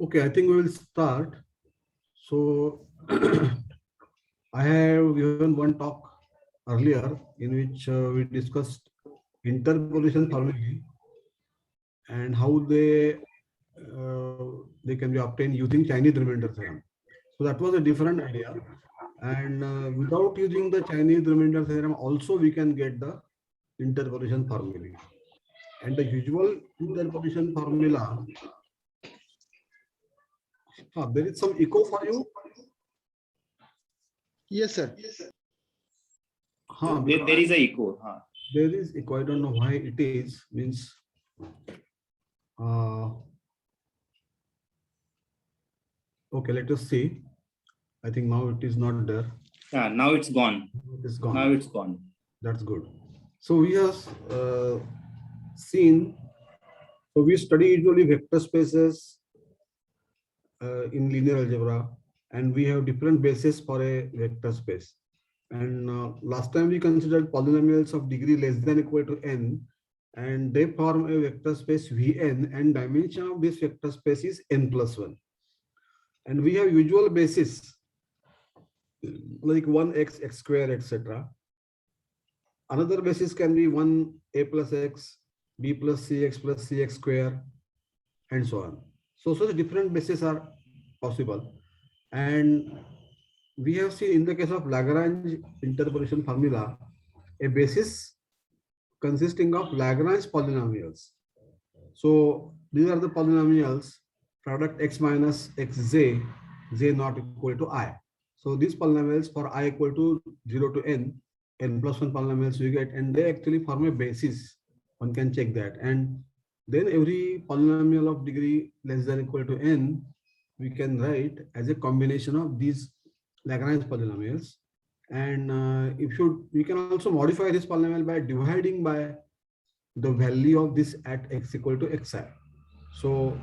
Okay, I think we will start. So I have given one talk earlier in which we discussed interpolation formulae and how they can be obtained using Chinese remainder theorem. So that was a different idea. And without using the Chinese remainder theorem, also we can get the interpolation formulae. And the usual interpolation formula, there is some echo for you. Yes, sir. There is a echo. There is echo. I don't know why it is. Means okay, let us see. I think now it is not there. Yeah, now it's gone. It is gone. Now it's gone. That's good. So we have seen. So we study usually vector spaces in linear algebra, and we have different bases for a vector space. And last time we considered polynomials of degree less than equal to n, and they form a vector space Vn, and dimension of this vector space is n plus 1. And we have usual basis like 1x, x square, etc. Another basis can be 1a plus x, b plus cx square, and so on. So the different bases are possible. And we have seen in the case of Lagrange interpolation formula, a basis consisting of Lagrange polynomials. So these are the polynomials, product x minus xj, j not equal to I. So these polynomials for I equal to 0 to n plus 1 polynomials we get, and they actually form a basis. One can check that. And then every polynomial of degree less than equal to n, we can write as a combination of these Lagrange polynomials. And we can also modify this polynomial by dividing by the value of this at x equal to xi. So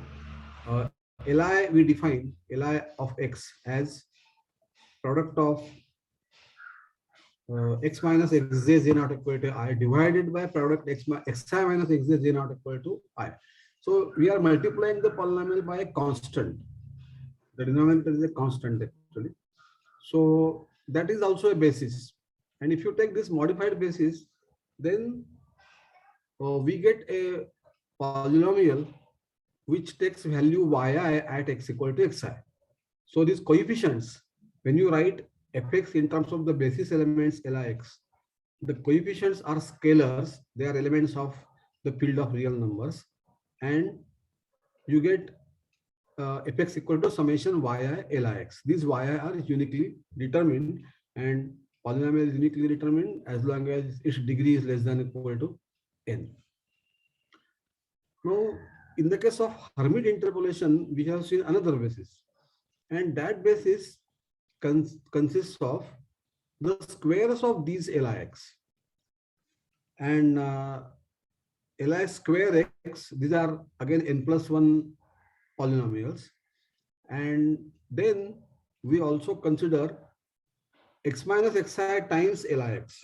Li, we define Li of x as product of x minus xj j not equal to I divided by product xi minus xj j not equal to I. So we are multiplying the polynomial by a constant. The denominator is a constant actually. So that is also a basis. And if you take this modified basis, then we get a polynomial which takes value yi at x equal to xi. So these coefficients, when you write fx in terms of the basis elements Lix, the coefficients are scalars. They are elements of the field of real numbers. And you get fx equal to summation yi Lix. These yi are uniquely determined, and polynomial is uniquely determined as long as its degree is less than equal to n. Now, in the case of Hermite interpolation, we have seen another basis, and that basis consists of the squares of these Lix. And Li square x, these are again n plus 1 polynomials. And then we also consider x minus xi times Lix.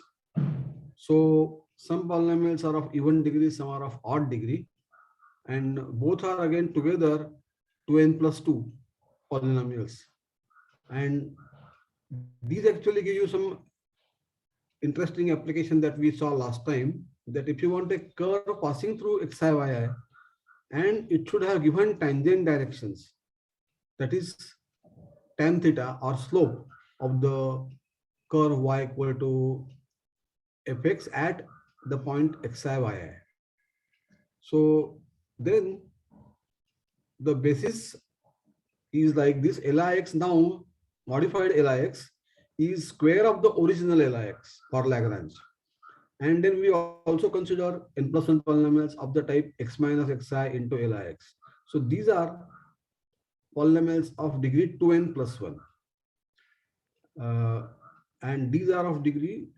So some polynomials are of even degree, some are of odd degree, and both are again together 2n plus 2 polynomials. And these actually give you some interesting application that we saw last time, that if you want a curve passing through xi yi, and it should have given tangent directions, that is tan theta or slope of the curve y equal to fx at the point xi yi. So then the basis is like this. Lix now, modified Lix is square of the original Lix for Lagrange. And then we also consider n plus 1 polynomials of the type x minus xi into Lix. So these are polynomials of degree 2n plus 1. And these are of degree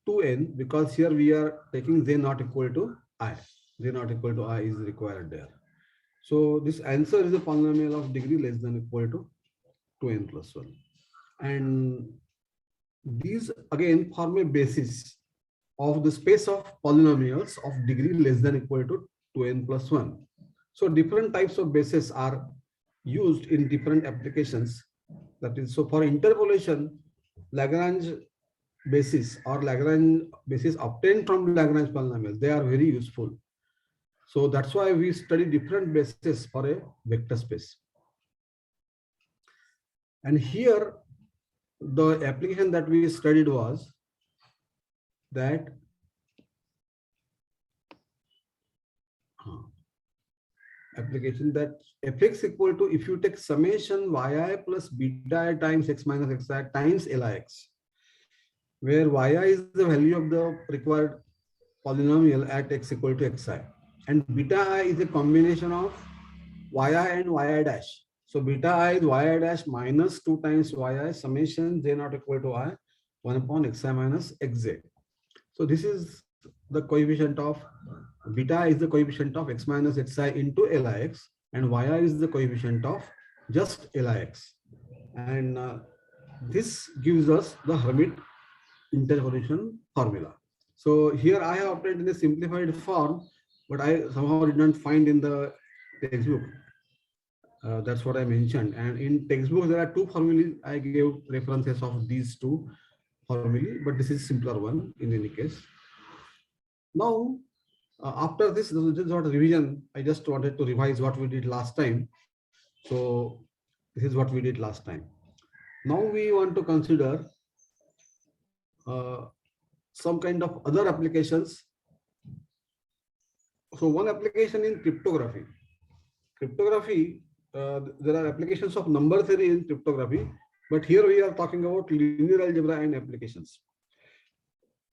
2n because here we are taking j not equal to I. J not equal to I is required there. So this answer is a polynomial of degree less than equal to 2n plus 1. And these again form a basis of the space of polynomials of degree less than equal to 2n plus 1. So different types of bases are used in different applications. That is, so for interpolation, Lagrange basis or Lagrange basis obtained from Lagrange polynomials, they are very useful. So that's why we study different bases for a vector space. And here, the application that we studied was that application that fx equal to, if you take summation yi plus beta I times x minus xi times lix, where yi is the value of the required polynomial at x equal to xi, and beta I is a combination of yi and yi dash. So beta I is yi dash minus 2 times yi summation j not equal to I 1 upon xi minus xj. So this is the coefficient of beta is the coefficient of x minus xi into lix, and yi is the coefficient of just lix. And this gives us the Hermite interpolation formula. So here I have obtained in a simplified form, but I somehow did not find in the textbook. That's what I mentioned. And in textbook, there are two formulae. I gave references of these two formulae, but this is simpler one in any case. Now, after this is not a revision. I just wanted to revise what we did last time. So this is what we did last time. Now we want to consider some kind of other applications. So one application in cryptography. Cryptography, there are applications of number theory in cryptography, but here we are talking about linear algebra and applications.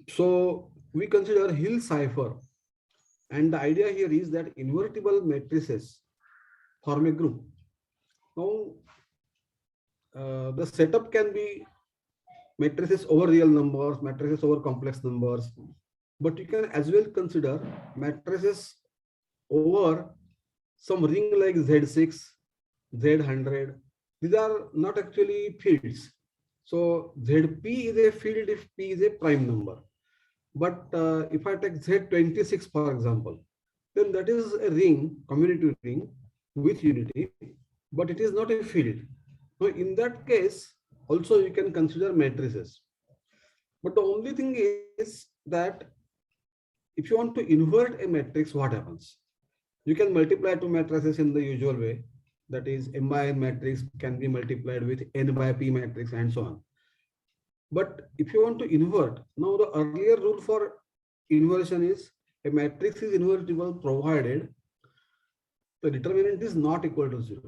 So we consider Hill cipher, and the idea here is that invertible matrices form a group. Now, the setup can be matrices over real numbers, matrices over complex numbers, but you can as well consider matrices over some ring like Z6, Z100. These are not actually fields. So ZP is a field if P is a prime number. But if I take Z26, for example, then that is a ring, commutative ring with unity, but it is not a field. So in that case, also you can consider matrices. But the only thing is that if you want to invert a matrix, what happens? You can multiply two matrices in the usual way. That is, M by N matrix can be multiplied with N by P matrix and so on. But if you want to invert, now the earlier rule for inversion is a matrix is invertible provided the determinant is not equal to 0.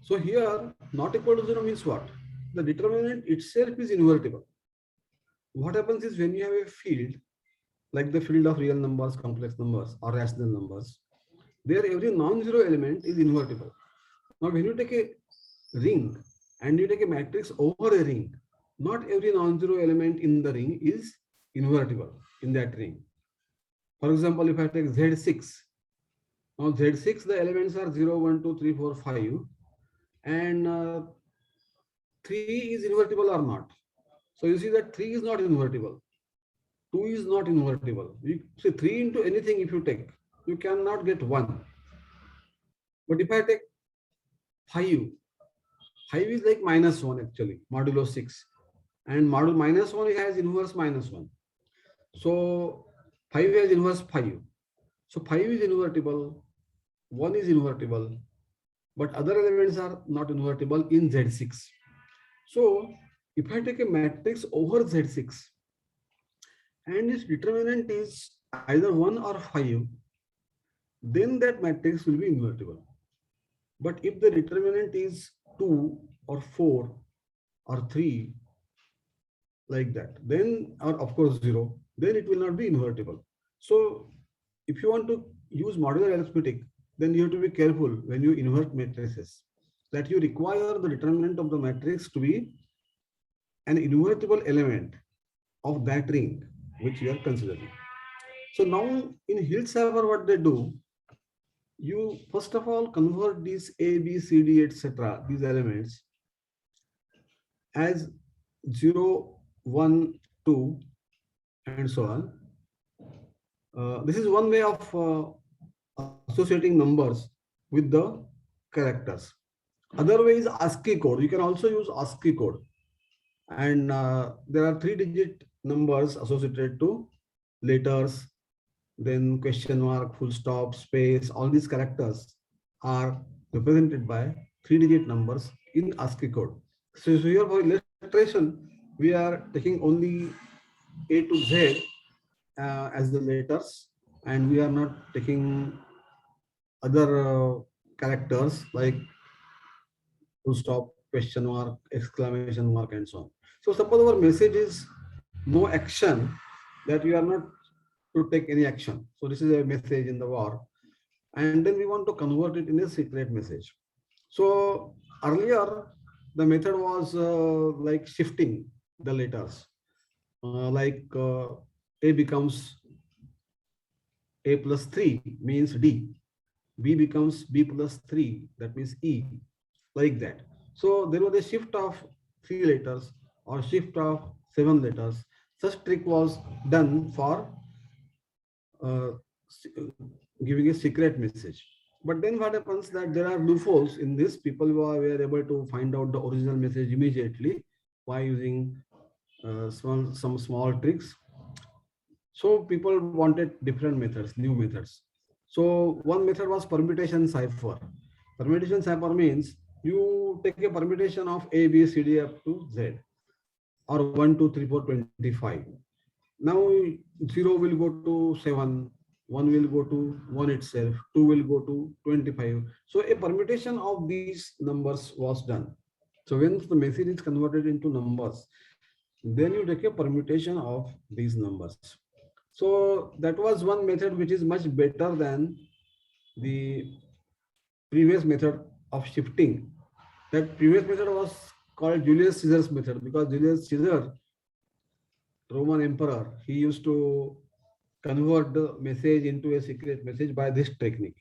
So here, not equal to 0 means what? The determinant itself is invertible. What happens is when you have a field, like the field of real numbers, complex numbers, or rational numbers, there every non-zero element is invertible. Now, when you take a ring and you take a matrix over a ring, not every non-zero element in the ring is invertible in that ring. For example, if I take Z6, now Z6, the elements are 0, 1, 2, 3, 4, 5, and 3 is invertible or not. So you see that 3 is not invertible, 2 is not invertible. You see 3 into anything if you take, you cannot get 1. But if I take 5, 5 is like minus 1 actually, modulo 6. And module minus 1 has inverse minus 1. So 5 has inverse 5. So 5 is invertible, 1 is invertible, but other elements are not invertible in Z6. So if I take a matrix over Z6 and its determinant is either 1 or 5, then that matrix will be invertible. But if the determinant is 2 or 4 or 3, like that, then, or of course 0, then it will not be invertible. So if you want to use modular arithmetic, then you have to be careful when you invert matrices, that you require the determinant of the matrix to be an invertible element of that ring which you are considering. So now in Hill cipher, what they do, you first of all convert these A, B, C, D, etc., these elements as 0, 1, 2, and so on. This is one way of associating numbers with the characters. Other way is ASCII code. You can also use ASCII code. And there are 3-digit numbers associated to letters, then question mark, full stop, space, all these characters are represented by 3-digit numbers in ASCII code. So here for illustration, we are taking only A to Z as the letters, and we are not taking other characters like full stop, question mark, exclamation mark, and so on. So suppose our message is no action, that we are not to take any action. So this is a message in the war, and then we want to convert it in a secret message. So earlier the method was like shifting the letters, like A becomes A plus 3 means D, B becomes B plus 3, that means E, like that. So there was a shift of 3 letters or shift of 7 letters. Such trick was done for uh, giving a secret message. But then what happens that there are loopholes in this. People were able to find out the original message immediately by using some small tricks. So people wanted different methods, new methods. So one method was permutation cipher. Permutation cipher means you take a permutation of A, B, C, D up to Z, or 1, 2, 3, 4, 25. Now 0 will go to 7, 1 will go to 1 itself, 2 will go to 25. So a permutation of these numbers was done. So when the message is converted into numbers, then you take a permutation of these numbers. So that was one method which is much better than the previous method of shifting. That previous method was called Julius Caesar's method, because Julius Caesar, Roman emperor, he used to convert the message into a secret message by this technique.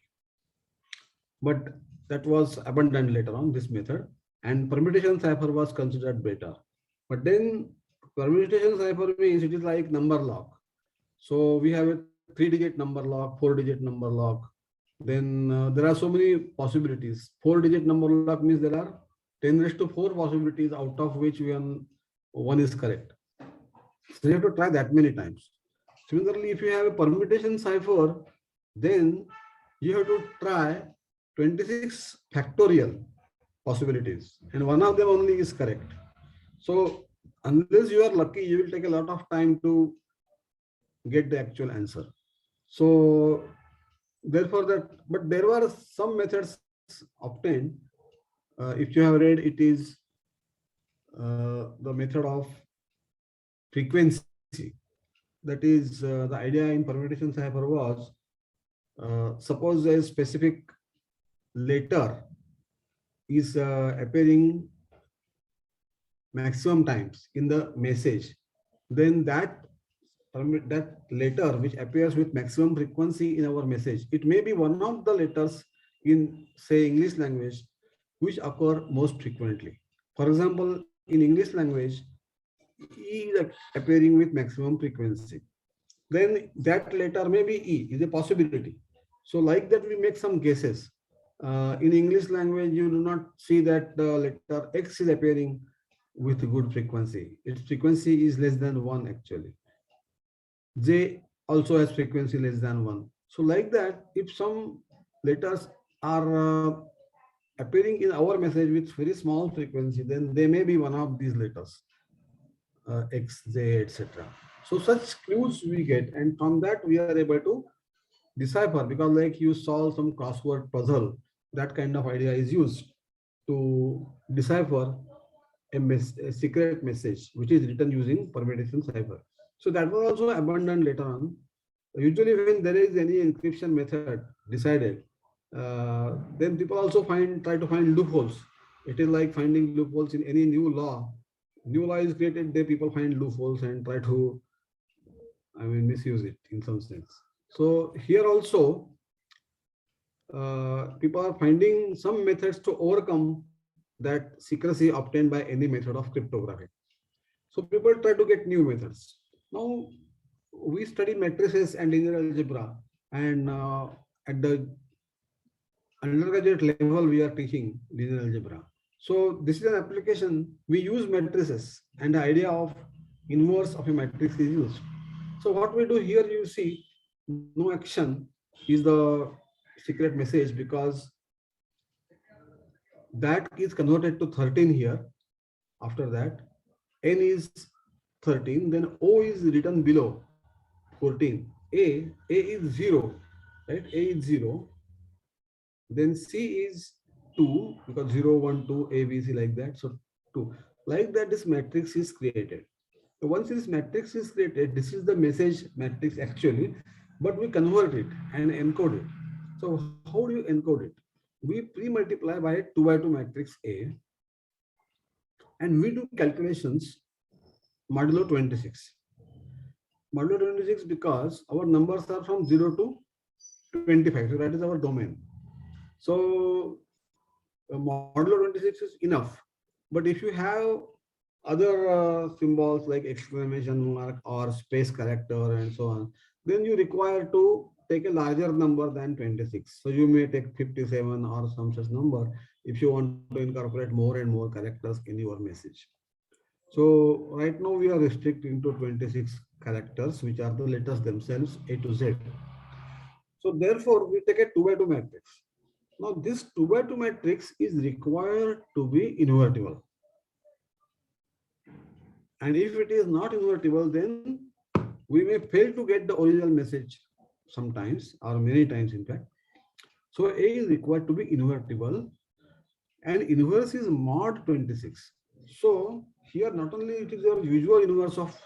But that was abandoned later on, this method, and permutation cipher was considered better. But then permutation cipher means it is like number lock. So we have a 3-digit number lock, 4-digit number lock. Then there are so many possibilities. 4-digit number lock means there are 10 raised to 4 possibilities, out of which one is correct. So you have to try that many times. Similarly, if you have a permutation cipher, then you have to try 26 factorial possibilities, and one of them only is correct. So unless you are lucky, you will take a lot of time to get the actual answer. So therefore but there were some methods obtained. If you have read, it is the method of frequency. That is the idea in permutation cipher was, suppose a specific letter is appearing maximum times in the message, then that letter which appears with maximum frequency in our message, it may be one of the letters in, say, English language, which occur most frequently. For example, in English language, E is appearing with maximum frequency. Then that letter may be E, is a possibility. So like that, we make some guesses. In English language, you do not see that the letter X is appearing with good frequency. Its frequency is less than 1 actually. J also has frequency less than 1. So like that, if some letters are appearing in our message with very small frequency, then they may be one of these letters, X, J, etc. So such clues we get, and from that we are able to decipher, because like you solve some crossword puzzle, that kind of idea is used to decipher a secret message which is written using permutation cipher. So that was also abandoned later on. Usually when there is any encryption method decided, then people also try to find loopholes. It is like finding loopholes in any new law. New law is created, there people find loopholes and try to, misuse it in some sense. So here also, people are finding some methods to overcome that secrecy obtained by any method of cryptography. So people try to get new methods. Now we study matrices and linear algebra, and at the undergraduate level we are teaching linear algebra. So this is an application. We use matrices and the idea of inverse of a matrix is used. So what we do here, you see, no action is the secret message because that is converted to 13 here. After that, n is 13, then O is written below 14. A is 0, right? A is 0. Then C is 2 because 0, 1, 2, A, B, C like that. So 2. Like that, this matrix is created. So once this matrix is created, this is the message matrix actually, but we convert it and encode it. So how do you encode it? We pre-multiply by 2 by 2 matrix A and we do calculations modulo 26. Modulo 26 because our numbers are from 0 to 25. So that is our domain. So modulo 26 is enough. But if you have other symbols like exclamation mark or space character and so on, then you require to take a larger number than 26. So you may take 57 or some such number if you want to incorporate more and more characters in your message. So right now we are restricting to 26 characters, which are the letters themselves, A to Z. So therefore we take a 2 by 2 matrix. Now this 2 by 2 matrix is required to be invertible. And if it is not invertible, then we may fail to get the original message sometimes or many times in fact. So A is required to be invertible and inverse is mod 26. So here not only it is your usual inverse of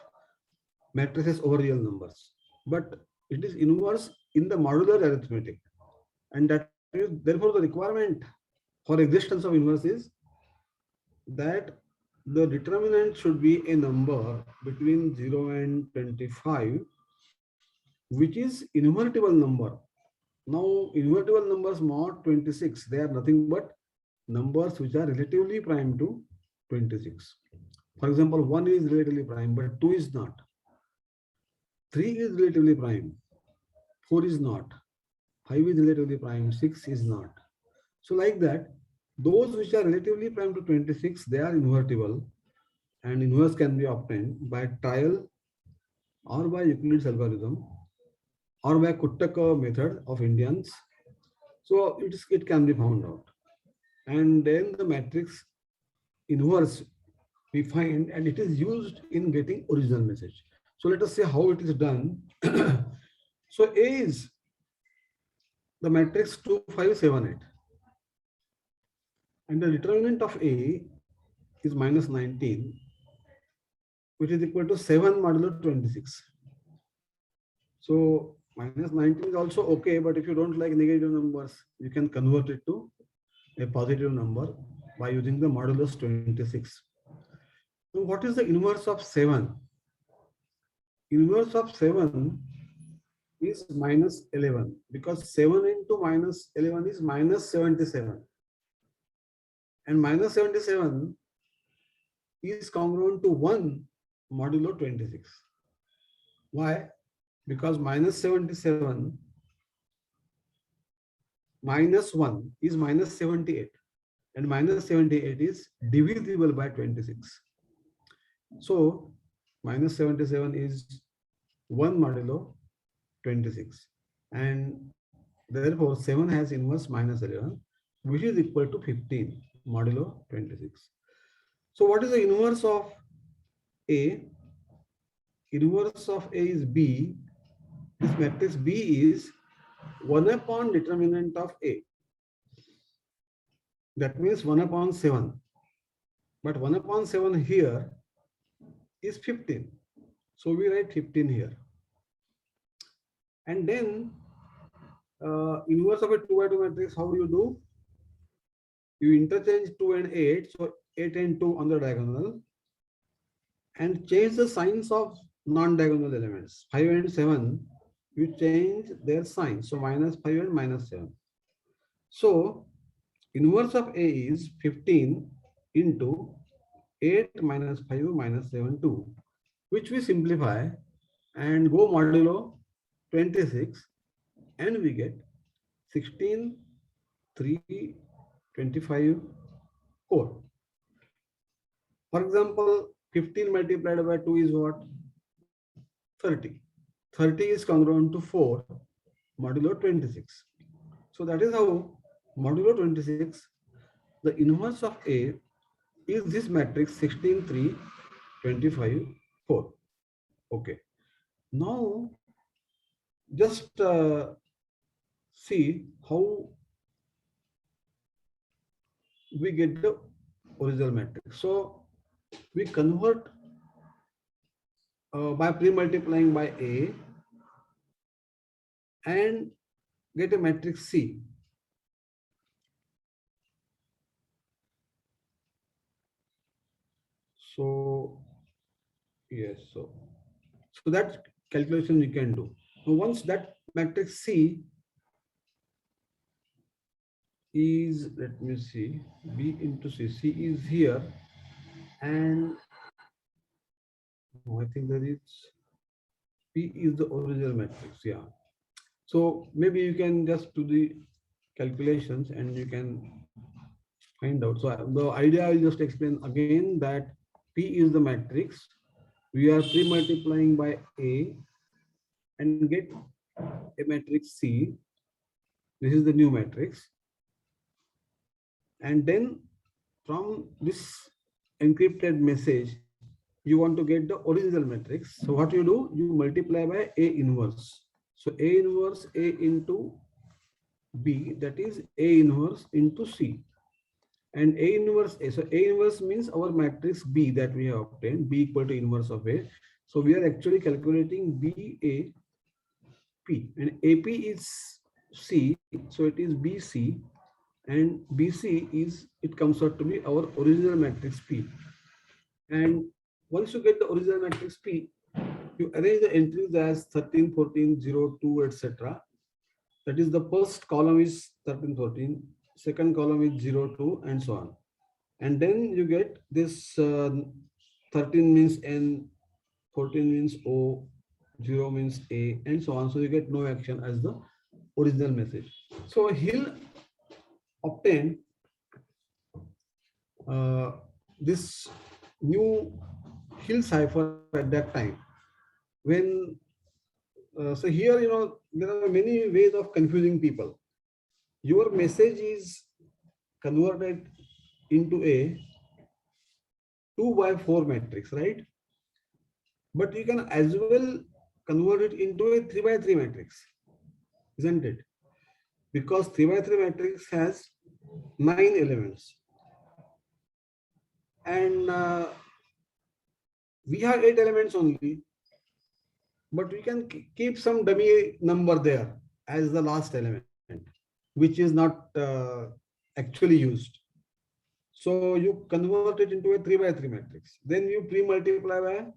matrices over real numbers, but it is inverse in the modular arithmetic. And that is therefore the requirement for existence of inverse is that the determinant should be a number between 0 and 25, which is invertible number. Now, invertible numbers mod 26, they are nothing but numbers which are relatively prime to 26. For example, 1 is relatively prime, but 2 is not. 3 is relatively prime, 4 is not. 5 is relatively prime, 6 is not. So like that, those which are relatively prime to 26, they are invertible, and inverse can be obtained by trial or by Euclid's algorithm or by Kuttaka method of Indians. So it can be found out. And then the matrix inverse we find, and it is used in getting original message. So let us see how it is done. So A is the matrix 2578. And the determinant of A is minus 19, which is equal to 7 modulo 26. So minus 19 is also okay, but if you don't like negative numbers, you can convert it to a positive number by using the modulus 26. So what is the inverse of 7? Inverse of 7 is minus 11 because 7 into minus 11 is minus 77. And minus 77 is congruent to 1 modulo 26. Why? Because minus 77 minus 1 is minus 78. And minus 78 is divisible by 26. So minus 77 is 1 modulo 26. And therefore 7 has inverse minus 11, which is equal to 15 modulo 26. So what is the inverse of A? Inverse of A is B. This matrix B is 1 upon determinant of A. That means 1 upon 7. But 1 upon 7 here is 15. So we write 15 here. And then inverse of a 2 by 2 matrix, how do you do? You interchange 2 and 8. So 8 and 2 on the diagonal. And change the signs of non-diagonal elements. 5 and 7, you change their signs. So minus 5 and minus 7. So inverse of A is 15 into 8 minus 5 minus 7, 2, which we simplify and go modulo 26, and we get 16 325 4. For example, 15 multiplied by 2 is what? 30. 30 is congruent to 4 modulo 26. So that is how modulo 26, the inverse of A is this matrix 16, 3, 25, 4. Okay. Now just see how we get the original matrix. So we convert by pre-multiplying by A and get a matrix C. So yes, so that calculation you can do. Now, once that matrix C is, let me see, B into C, C is here, and I think that it's P is the original matrix, yeah. So maybe you can just do the calculations and you can find out. So the idea I'll just explain again that P is the matrix. We are pre-multiplying by A and get a matrix C. This is the new matrix. And then from this encrypted message, you want to get the original matrix. So what you do, you multiply by A inverse. So A inverse A into B, that is A inverse into C. And A inverse A. So A inverse means our matrix B that we have obtained, B equal to inverse of A. So we are actually calculating BAP, and AP is C, so it is BC, and BC is, it comes out to be our original matrix P. And once you get the original matrix P, you arrange the entries as 13, 14, 0, 2, etc. That is, the first column is 13, 14, second column is 0, 2, and so on. And then you get this 13 means N, 14 means O, 0 means A, and so on. So you get no action as the original message. So Hill obtained this new Hill cipher at that time. When so here, you know, there are many ways of confusing people. Your message is converted into a 2 by 4 matrix, right? But you can as well convert it into a 3 by 3 matrix, isn't it? Because 3 by 3 matrix has 9 elements. And we have 8 elements only. But we can keep some dummy number there as the last element, which is not actually used. So you convert it into a 3 by 3 matrix. Then you pre-multiply by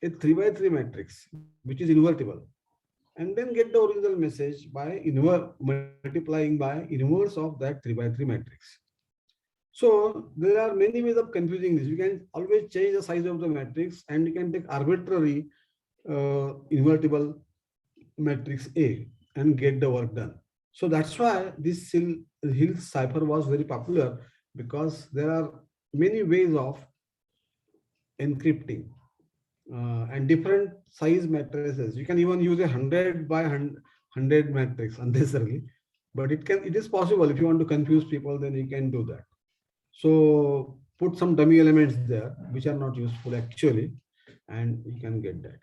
a 3 by 3 matrix, which is invertible. And then get the original message by multiplying by inverse of that 3 by 3 matrix. So there are many ways of confusing this. You can always change the size of the matrix, and you can take arbitrary invertible matrix A and get the work done. So that's why this Hill cipher was very popular, because there are many ways of encrypting and different size matrices. You can even use a 100 by 100 matrix unnecessarily, but it is possible. If you want to confuse people, then you can do that. So put some dummy elements there which are not useful actually, and you can get that.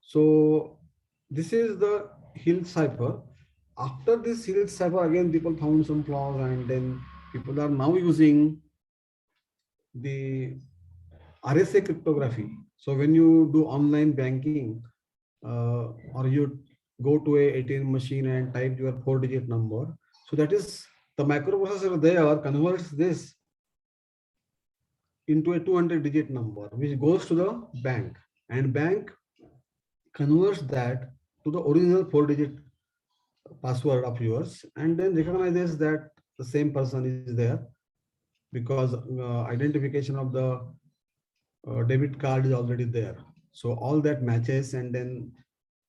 So this is the Hill cipher. After this Hill cipher, again people found some flaws, and then people are now using the RSA cryptography. So when you do online banking or you go to a ATM machine and type your 4-digit number, so that is the microprocessor there converts this into a 200-digit number, which goes to the bank, and bank converts that to the original 4-digit password of yours, and then recognizes that the same person is there, because identification of the debit card is already there. So all that matches, and then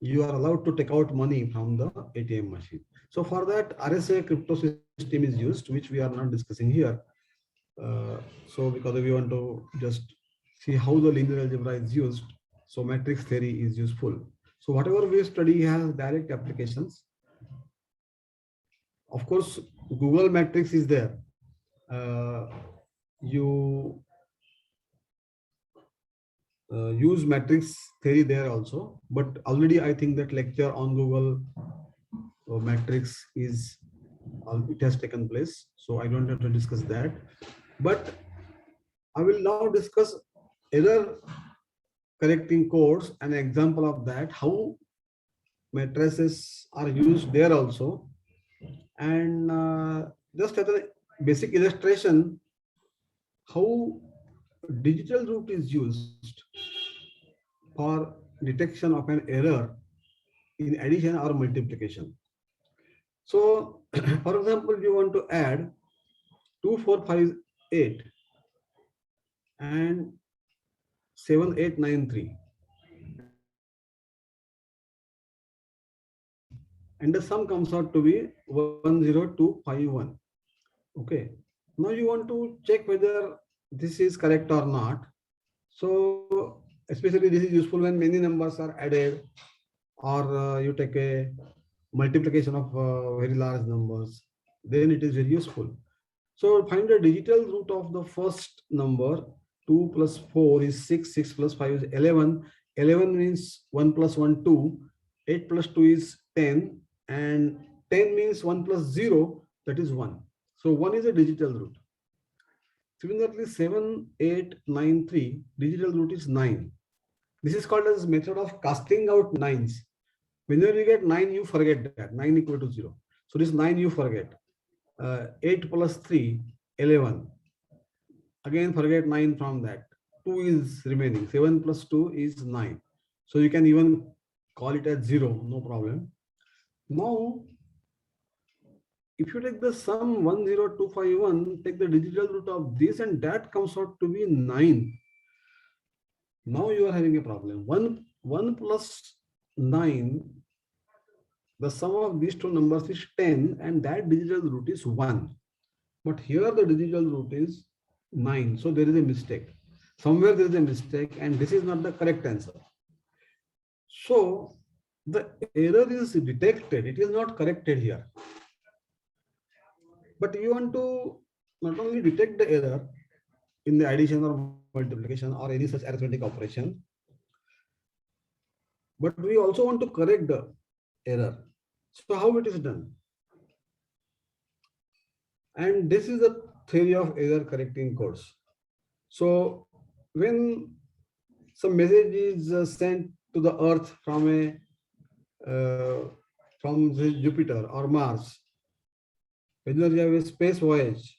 you are allowed to take out money from the ATM machine. So for that, RSA crypto system is used, which we are not discussing here. So because we want to just see how the linear algebra is used, so matrix theory is useful. So whatever we study has direct applications. Of course, Google matrix is there. You use matrix theory there also, but already I think that lecture on Google matrix is it has taken place, so I don't have to discuss that. But I will now discuss error correcting codes, an example of that, how matrices are used there also, and just as a basic illustration, how digital root is used for detection of an error in addition or multiplication. So, for example, you want to add 2, 4, 5, 8 and 7, 8, 9, 3. And the sum comes out to be 10251. Okay. Now you want to check whether this is correct or not. So especially this is useful when many numbers are added, or you take a multiplication of very large numbers, then it is very useful. So find the digital root of the first number. 2 plus 4 is 6, 6 plus 5 is 11. 11 means 1 plus 1, 2. 8 plus 2 is 10. And 10 means 1 plus 0, that is 1. So 1 is a digital root. Similarly, 7, 8, 9, 3, digital root is 9. This is called as method of casting out nines. Whenever you get 9, you forget that 9 equal to 0. So this 9 you forget. 8 plus 3, 11. Again, forget 9 from that. 2 is remaining. 7 plus 2 is 9. So you can even call it as 0, no problem. Now, if you take the sum 10251, take the digital root of this, and that comes out to be 9. Now you are having a problem. 1 plus 9, the sum of these two numbers is 10, and that digital root is 1. But here the digital root is 9. So there is a mistake. Somewhere there is a mistake, and this is not the correct answer. So the error is detected. It is not corrected here. But you want to not only detect the error in the addition or multiplication or any such arithmetic operation, but we also want to correct the error. So how it is done? And this is the theory of error correcting codes. So when some message is sent to the Earth from Jupiter or Mars, whether you have a space voyage,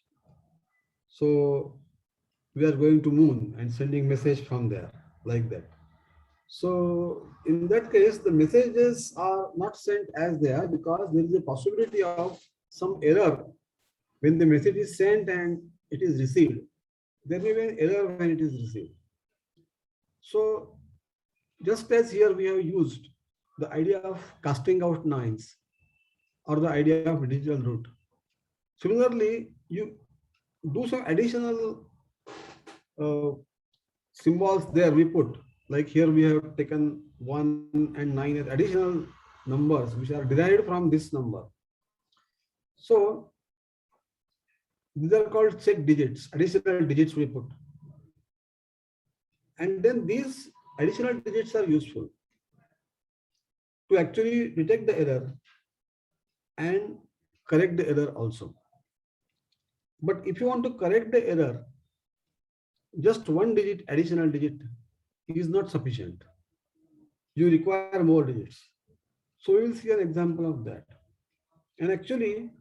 so we are going to moon and sending message from there like that. So in that case, the messages are not sent as they are because there is a possibility of some error when the message is sent and it is received. There may be an error when it is received. So just as here we have used the idea of casting out nines or the idea of digital root. Similarly, you do some additional symbols there we put, like here we have taken 1 and 9 as additional numbers which are derived from this number. So these are called check digits, additional digits we put. And then these additional digits are useful to actually detect the error and correct the error also. But if you want to correct the error, just one digit, additional digit is not sufficient. You require more digits. So we will see an example of that. And actually,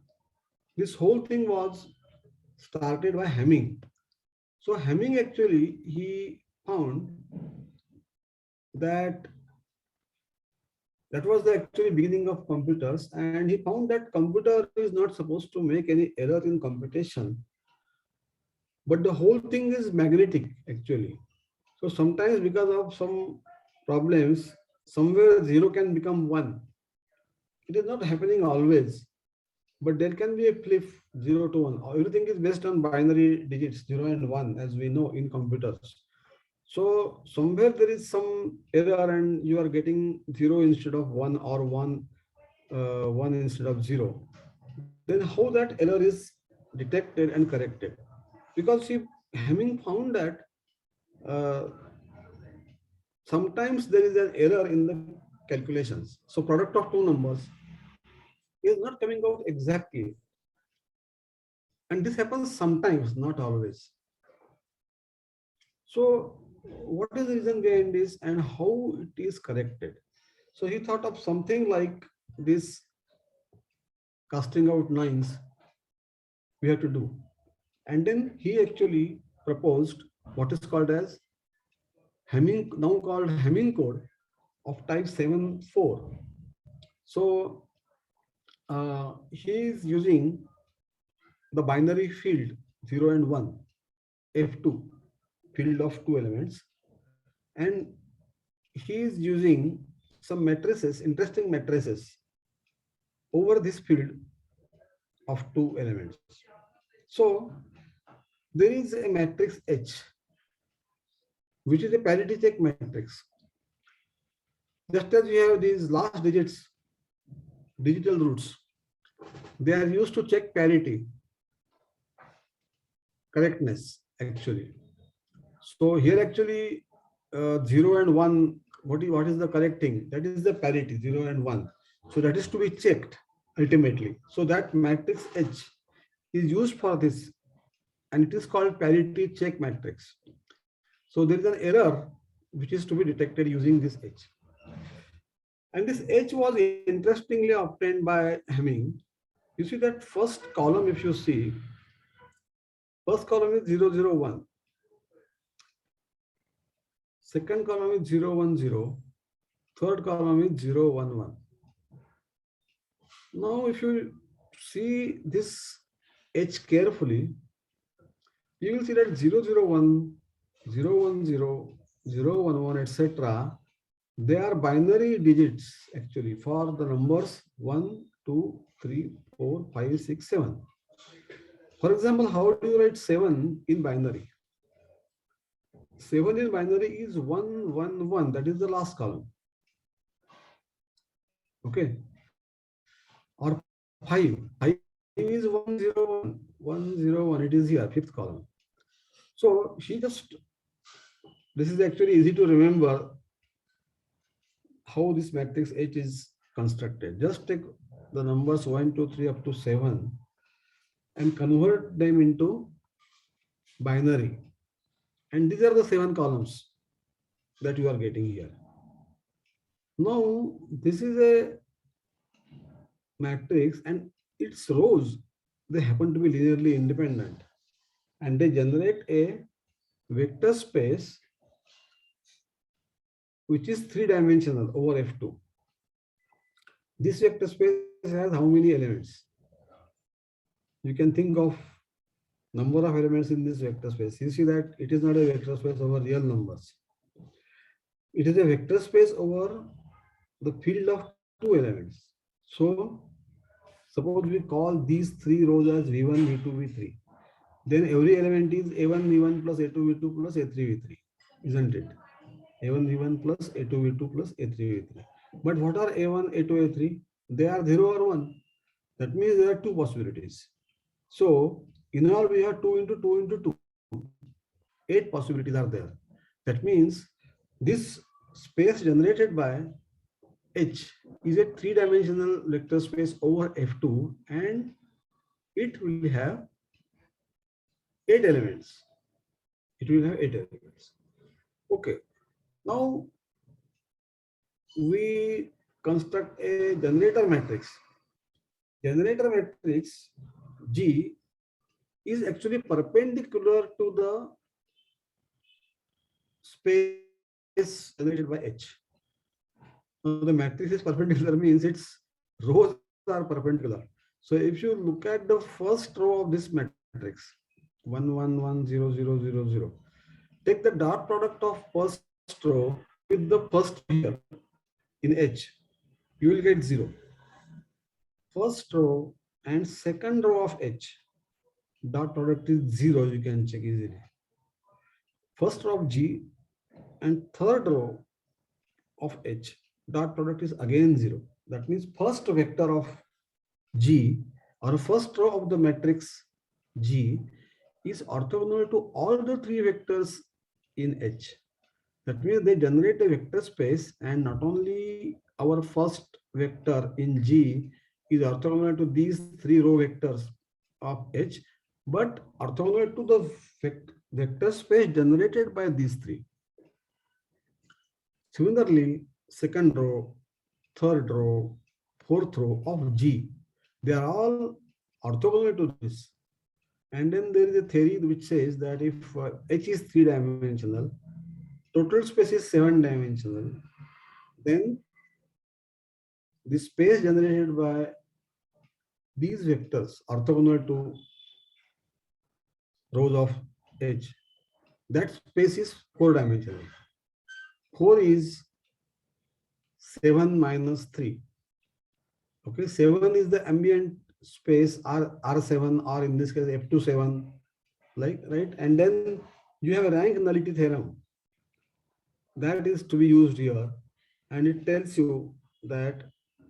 this whole thing was started by Hamming. So Hamming actually, he found that was the actually beginning of computers, and he found that computer is not supposed to make any error in computation, but the whole thing is magnetic actually. So sometimes because of some problems, somewhere 0 can become 1. It is not happening always. but there can be a flip 0 to 1. Everything is based on binary digits 0 and 1, as we know in computers. So somewhere there is some error and you are getting 0 instead of 1, or 1 instead of 0. Then how that error is detected and corrected? Because Hamming found that uh, sometimes there is an error in the calculations. So product of two numbers is not coming out exactly. And this happens sometimes, not always. So what is the reason behind this and how it is corrected? So he thought of something like this: casting out lines we have to do. And then he actually proposed what is called as Hamming, now called Hamming code of type 7-4. So he is using the binary field 0 and 1, F2, field of two elements. And he is using some matrices, interesting matrices over this field of two elements. So there is a matrix H, which is a parity check matrix. Just as we have these last digits, digital roots, they are used to check parity, correctness actually. So here actually 0 and 1, what is the correct thing? That is the parity, 0 and 1. So that is to be checked ultimately. So that matrix H is used for this, and it is called parity check matrix. So there is an error which is to be detected using this H. And this H was interestingly obtained by Hamming. You see that first column, if you see, first column is 001. Second column is 010. Third column is 011. Now, if you see this H carefully, you will see that 001, 010, 011, etc. They are binary digits actually for the numbers 1, 2, 3, 4, 5, 6, 7. For example, how do you write 7 in binary? 7 in binary is 111. That is the last column. Okay. Or 5. 5 is 101. 101. It is here, fifth column. So this is actually easy to remember how this matrix H is constructed. Just take the numbers 1, 2, 3 up to 7 and convert them into binary. And these are the 7 columns that you are getting here. Now, this is a matrix and its rows, they happen to be linearly independent, and they generate a vector space which is 3-dimensional over F2. This vector space has how many elements? You can think of number of elements in this vector space. You see that it is not a vector space over real numbers. It is a vector space over the field of two elements. So suppose we call these 3 rows as V1, V2, V3. Then every element is A1, V1 plus A2, V2 plus A3, V3, isn't it? A1, V1 plus A2, V2 plus A3, V3. But what are A1, A2, A3? They are 0 or 1. That means there are two possibilities. So in all, we have 2 into 2 into 2. 8 possibilities are there. That means this space generated by H is a 3-dimensional vector space over F2, and it will have 8 elements. It will have 8 elements. Okay. Now we construct a generator matrix. Generator matrix G is actually perpendicular to the space generated by H. Now the matrix is perpendicular means its rows are perpendicular. So if you look at the first row of this matrix, 1, 1, 1, 0, 0, 0, 0, take the dot product of first row with the first here in H, you will get 0. First row and second row of H, dot product is 0, you can check easily. First row of G and third row of H, dot product is again 0. That means first vector of G or first row of the matrix G is orthogonal to all the three vectors in H. That means they generate a vector space, and not only our first vector in G is orthogonal to these three row vectors of H, but orthogonal to the vector space generated by these three. Similarly, second row, third row, fourth row of G, they are all orthogonal to this. And then there is a theory which says that if H is 3-dimensional, total space is 7-dimensional, then the space generated by these vectors orthogonal to rows of H, that space is 4-dimensional. 4 is 7 minus 3. Okay, 7 is the ambient space R7, or in this case F27, like, right? And then you have a rank nullity theorem that is to be used here, and it tells you that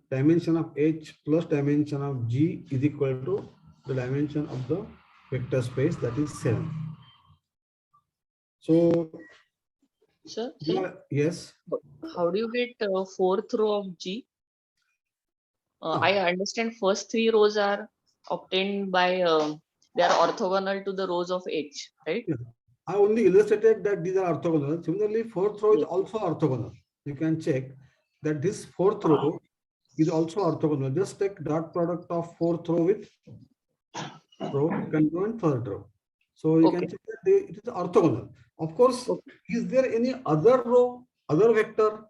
dimension of H plus dimension of G is equal to the dimension of the vector space, that is 7. So, Sir, yes. how do you get fourth row of G? I understand first three rows are obtained by they are orthogonal to the rows of H, right? Yeah. I only illustrated that these are orthogonal. Similarly, fourth row is Yes. also orthogonal. You can check that this fourth row is also orthogonal. Just take dot product of fourth row with row, second row and third row. So you Okay. can check that it is orthogonal. Of course, Okay. is there any other row, other vector,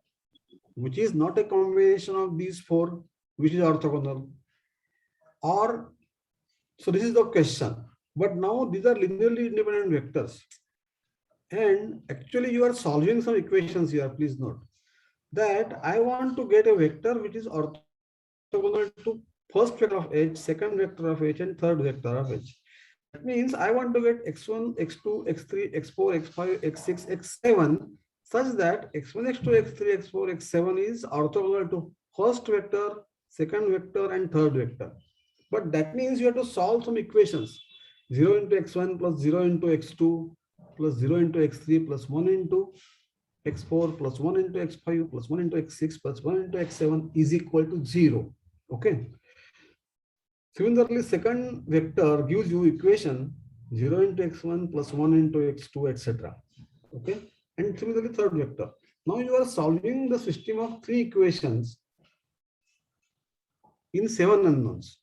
which is not a combination of these four, which is orthogonal? Or, so this is the question. But now these are linearly independent vectors. And actually you are solving some equations here. Please note that I want to get a vector which is orthogonal to first vector of H, second vector of H, and third vector of H. That means I want to get x1, x2, x3, x4, x5, x6, x7 such that x1, x2, x3, x4, x7 is orthogonal to first vector, second vector, and third vector. But that means you have to solve some equations. 0 into x1 plus 0 into x2 plus 0 into x3 plus 1 into x4 plus 1 into x5 plus 1 into x6 plus 1 into x7 is equal to 0. Okay. Similarly, second vector gives you equation 0 into x1 plus 1 into x2, etc. Okay. And similarly, third vector. Now you are solving the system of three equations in 7 unknowns.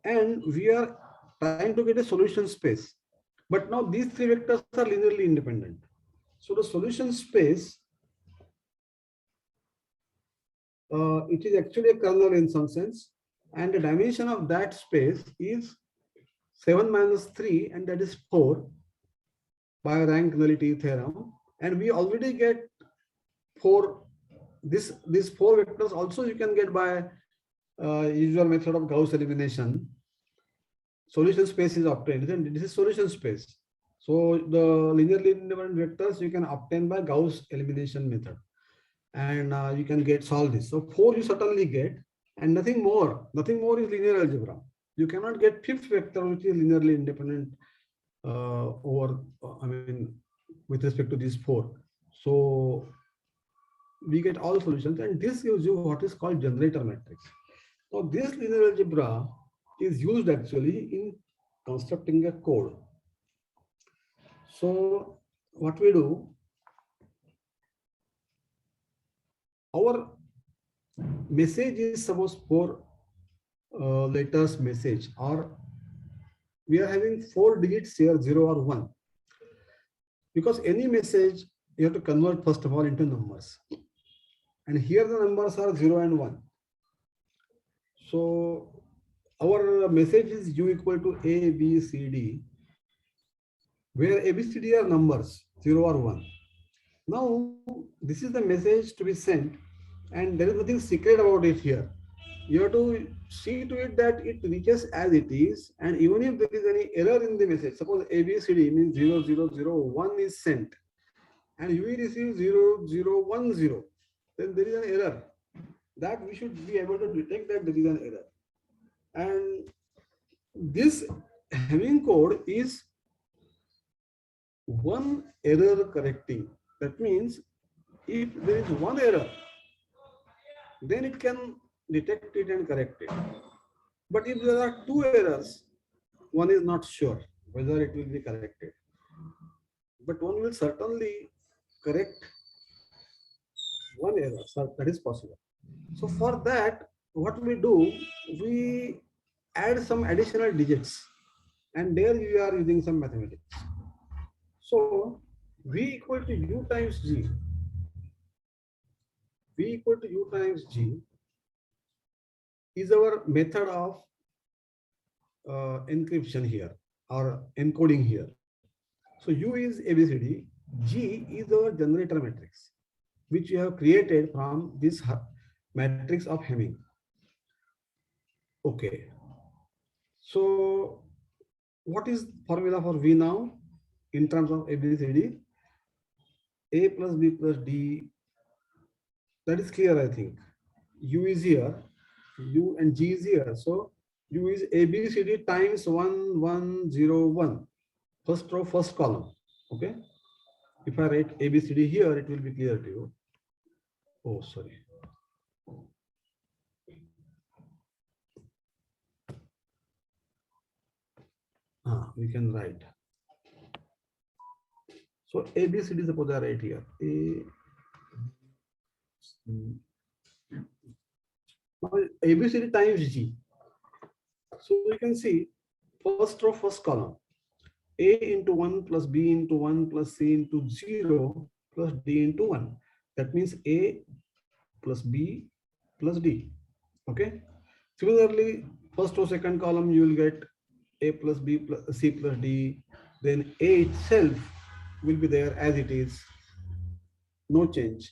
And we are trying to get a solution space. But now these three vectors are linearly independent. So the solution space, it is actually a kernel in some sense. And the dimension of that space is 7 minus 3, and that is 4 by rank nullity theorem. And we already get 4, these 4 vectors also you can get by usual method of Gauss elimination. Solution space is obtained, and this is solution space. So the linearly independent vectors you can obtain by Gauss elimination method, and you can solve this. So 4 you certainly get, and nothing more is linear algebra. You cannot get fifth vector which is linearly independent with respect to these 4. So we get all solutions, and this gives you what is called generator matrix. Now this linear algebra is used actually in constructing a code. So what we do, our message is suppose 4 letters message, or we are having 4 digits here, 0 or 1. Because any message you have to convert first of all into numbers. And here the numbers are 0 and 1. So our message is U equal to A, B, C, D, where A, B, C, D are numbers, 0 or 1. Now, this is the message to be sent, and there is nothing secret about it here. you have to see to it that it reaches as it is, and even if there is any error in the message, suppose ABCD means 0001 is sent, and you receive 0010, then there is an error. That we should be able to detect that there is an error. And this Hamming code is one error correcting. That means if there is one error, then it can detect it and correct it. But if there are two errors, one is not sure whether it will be corrected. But one will certainly correct one error, so that is possible. So for that, what we do, we add some additional digits, and there we are using some mathematics. So V equal to U times G. V equal to U times G is our method of encryption here or encoding here. So U is ABCD, G is our generator matrix, which we have created from this matrix of Hamming. Okay. So what is formula for V now in terms of ABCD? A plus B plus D. That is clear, I think. U is here, U and G is here. So U is ABCD times 1101. First row, first column. Okay. If I write ABCD here, it will be clear to you. Oh, sorry. We can write. So ABCD, suppose I write here. Now ABCD times G. So you can see first row, first column. A into 1 plus B into 1 plus C into 0 plus D into 1. That means A plus B plus D. Okay. Similarly, first row, second column, you will get A plus B plus C plus D. Then A itself will be there as it is. No change.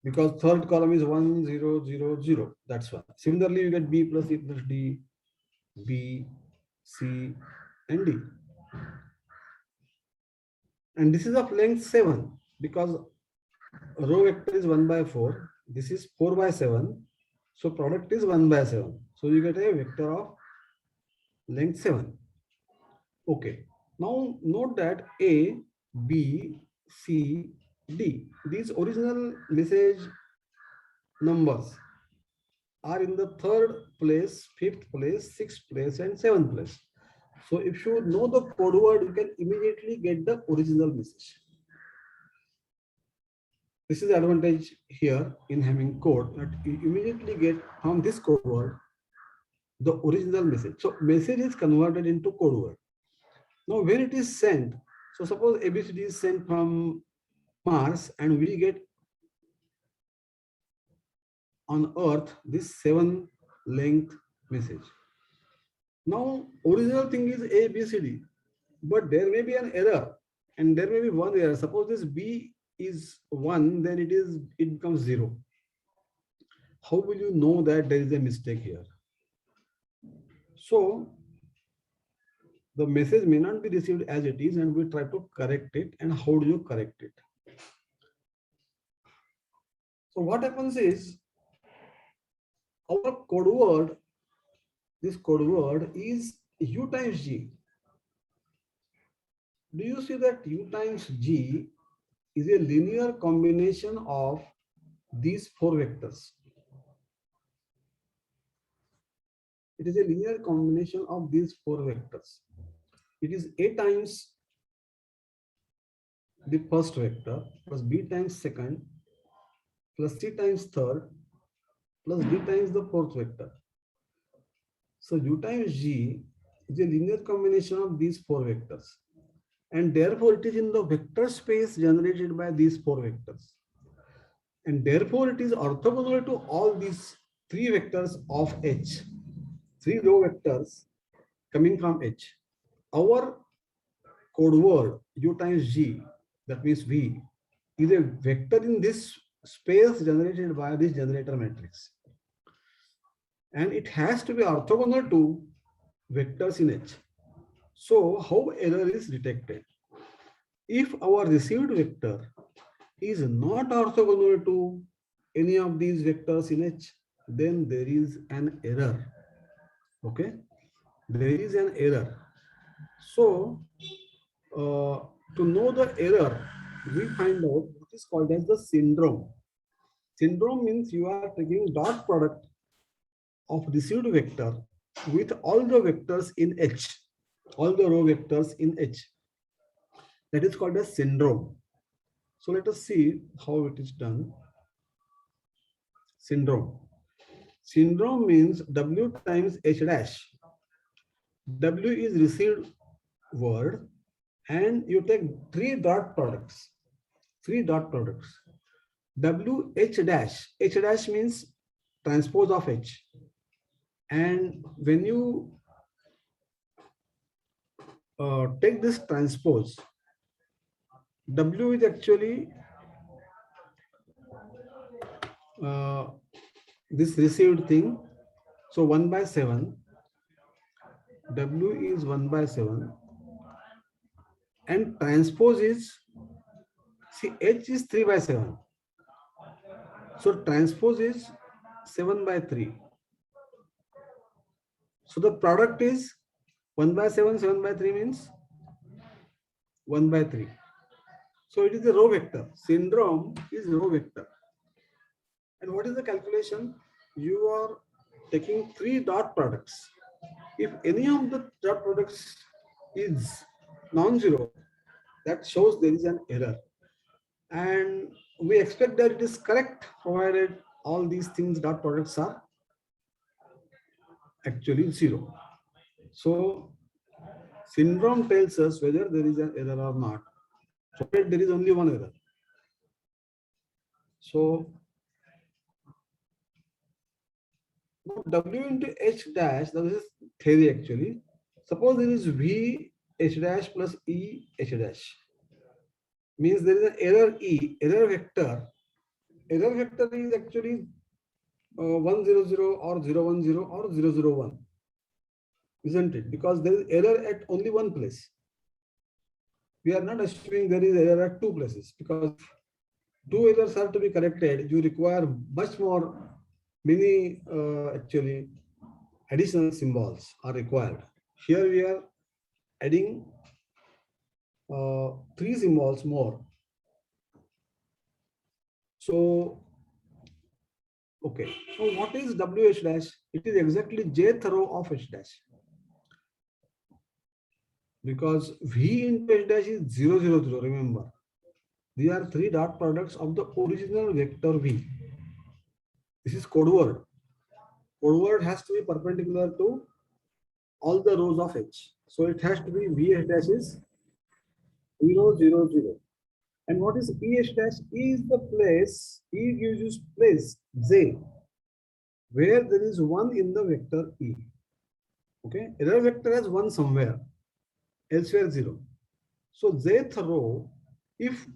Because third column is 1, 0, 0, 0. That's why. Similarly, you get B plus C plus D, B, C, and D. And this is of length 7 because row vector is 1 by 4. This is 4 by 7. So product is 1 by 7. So you get a vector of length 7. Okay. Now note that A, B, C, D. These original message numbers are in the third place, fifth place, sixth place, and seventh place. So if you know the code word, you can immediately get the original message. This is the advantage here in Hamming code, that you immediately get from this code word the original message. So message is converted into code word. Now when it is sent, so suppose ABCD is sent from Mars and we get on Earth this 7 length message. Now original thing is ABCD, but there may be an error and there may be one error. Suppose this B is 1, then it becomes 0. How will you know that there is a mistake here? So the message may not be received as it is, and we try to correct it. And how do you correct it? So what happens is our code word, this code word is U times G. Do you see that U times G is a linear combination of these 4 vectors? It is a linear combination of these 4 vectors. It is A times the first vector plus B times second plus C times third plus D times the fourth vector. So U times G is a linear combination of these 4 vectors. And therefore it is in the vector space generated by these 4 vectors. And therefore it is orthogonal to all these 3 vectors of H. 3 row vectors coming from H. Our code word U times G, that means V, is a vector in this space generated by this generator matrix. And it has to be orthogonal to vectors in H. So how error is detected? If our received vector is not orthogonal to any of these vectors in H, then there is an error. Okay, there is an error. So to know the error, we find out what is called as the syndrome. Syndrome means you are taking dot product of received vector with all the vectors in H, all the row vectors in H. That is called a syndrome. So let us see how it is done. Syndrome. Syndrome means W times H dash. W is received word and you take three dot products. Three dot products. W H dash. H dash means transpose of H. And when you take this transpose, W is actually this received thing. So 1 by 7. W is 1 by 7. And transpose is, see, H is 3 by 7. So transpose is 7 by 3. So the product is 1 by 7, 7 by 3 means 1 by 3. So it is a row vector. Syndrome is row vector. And what is the calculation? You are taking three dot products. If any of the dot products is non-zero, that shows there is an error. And we expect that it is correct provided all these things dot products are actually zero. So syndrome tells us whether there is an error or not. So there is only one error. So W into H dash, this is theory actually. Suppose there is V H dash plus E H dash. Means there is an error E, error vector. Error vector is actually 100 or 010 or 001. Isn't it? Because there is error at only one place. We are not assuming there is error at two places, because two errors are to be corrected. You require much more, many actually additional symbols are required. Here we are adding three symbols more. So, okay. So what is WH dash? It is exactly jth row of H dash. Because V into H dash is 0, 0, 0, remember. These are three dot products of the original vector V. This is code word. Code word has to be perpendicular to all the rows of H. So it has to be V H dash is 0, 0, 0. And what is E H dash? E is the place, E gives you place, Z, where there is 1 in the vector E. Okay, error vector has 1 somewhere, elsewhere 0. So Zth row, if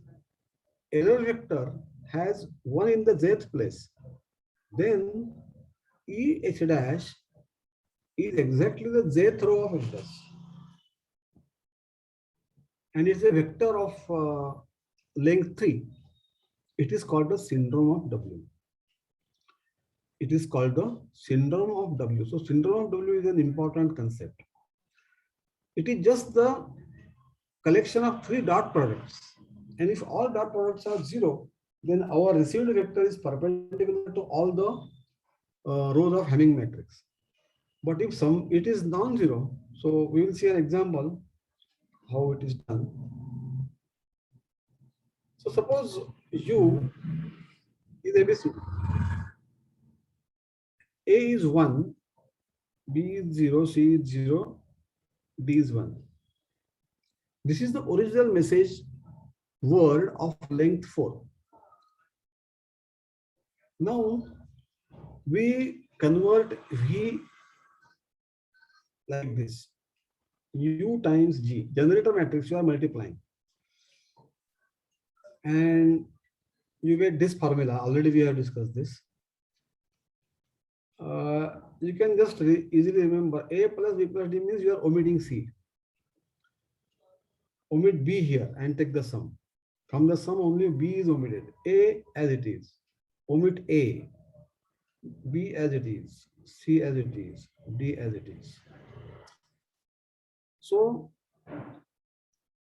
error vector has 1 in the Zth place, then E H dash is exactly the Zth row of H dash. And it's a vector of length 3. It is called the syndrome of W. It is called the syndrome of W. So syndrome of W is an important concept. It is just the collection of three dot products. And if all dot products are 0, then our received vector is perpendicular to all the rows of Hamming matrix. But if it is non-zero, so we will see an example how it is done. So suppose U is ABCD. A is 1, B is 0, C is 0, D is 1. This is the original message word of length 4. Now we convert V like this. U times G, generator matrix, you are multiplying. And you get this formula. Already we have discussed this. You can just easily remember A plus B plus D means you are omitting C. Omit B here and take the sum. From the sum only B is omitted. A as it is. Omit A. B as it is. C as it is. D as it is. So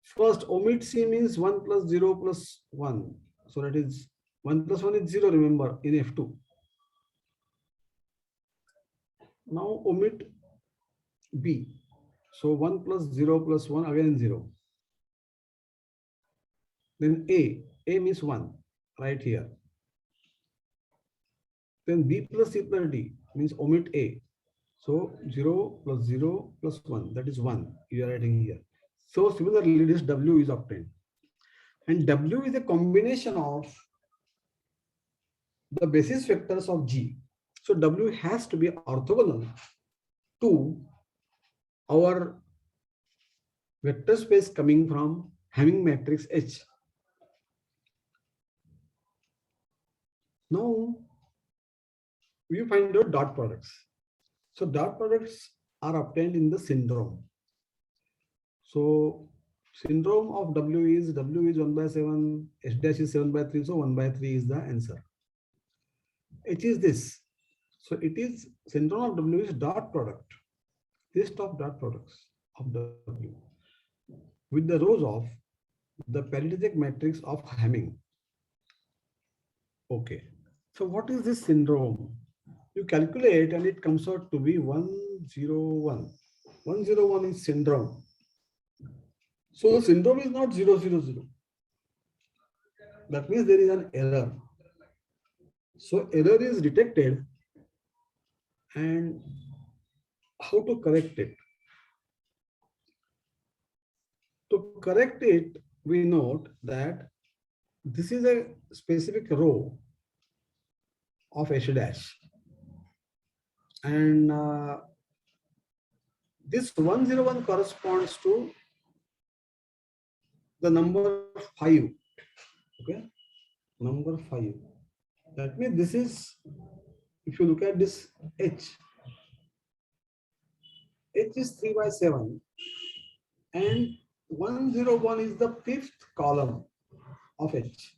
first omit C means 1 plus 0 plus 1. So that is 1 plus 1 is 0, remember, in F2. Now omit B. So 1 plus 0 plus 1 again 0. Then A means 1 right here. Then B plus C plus D means omit A. So 0 plus 0 plus 1, that is 1 you are writing here. So similarly this W is obtained. And W is a combination of the basis vectors of G. So W has to be orthogonal to our vector space coming from Hamming matrix H. Now we find out dot products. So dot products are obtained in the syndrome. So syndrome of W is 1 by 7, H dash is 7 by 3, so 1 by 3 is the answer. H is this. So it is syndrome of W is dot product, list of dot products of W with the rows of the periodic matrix of Hamming. Okay. So what is this syndrome? You calculate and it comes out to be 101. 101 is syndrome. So the syndrome is not 000. That means there is an error. So error is detected, and how to correct it? To correct it, we note that this is a specific row of H dash. And this 101 corresponds to the number 5. Okay, number 5. That means this is, if you look at this H is 3 by 7, and 101 is the 5th column of H,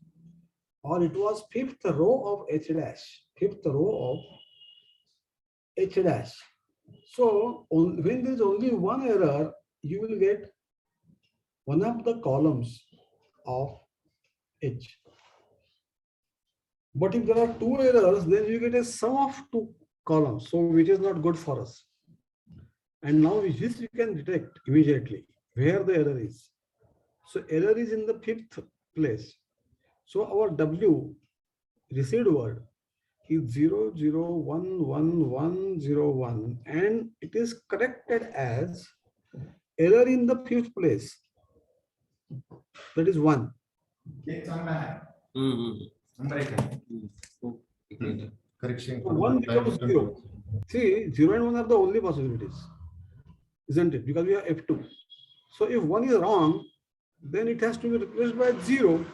or it was 5th row of H dash, 5th row of H dash. So when there is only one error, you will get one of the columns of H. But if there are two errors, then you get a sum of two columns, so which is not good for us. And now this you can detect immediately where the error is. So error is in the 5th place. So our W received word is 001101, and it is corrected as error in the 5th place. That is 1. Correction. So 1 becomes 0. See, 0 and 1 are the only possibilities, isn't it? Because we have F2. So if 1 is wrong, then it has to be replaced by 0.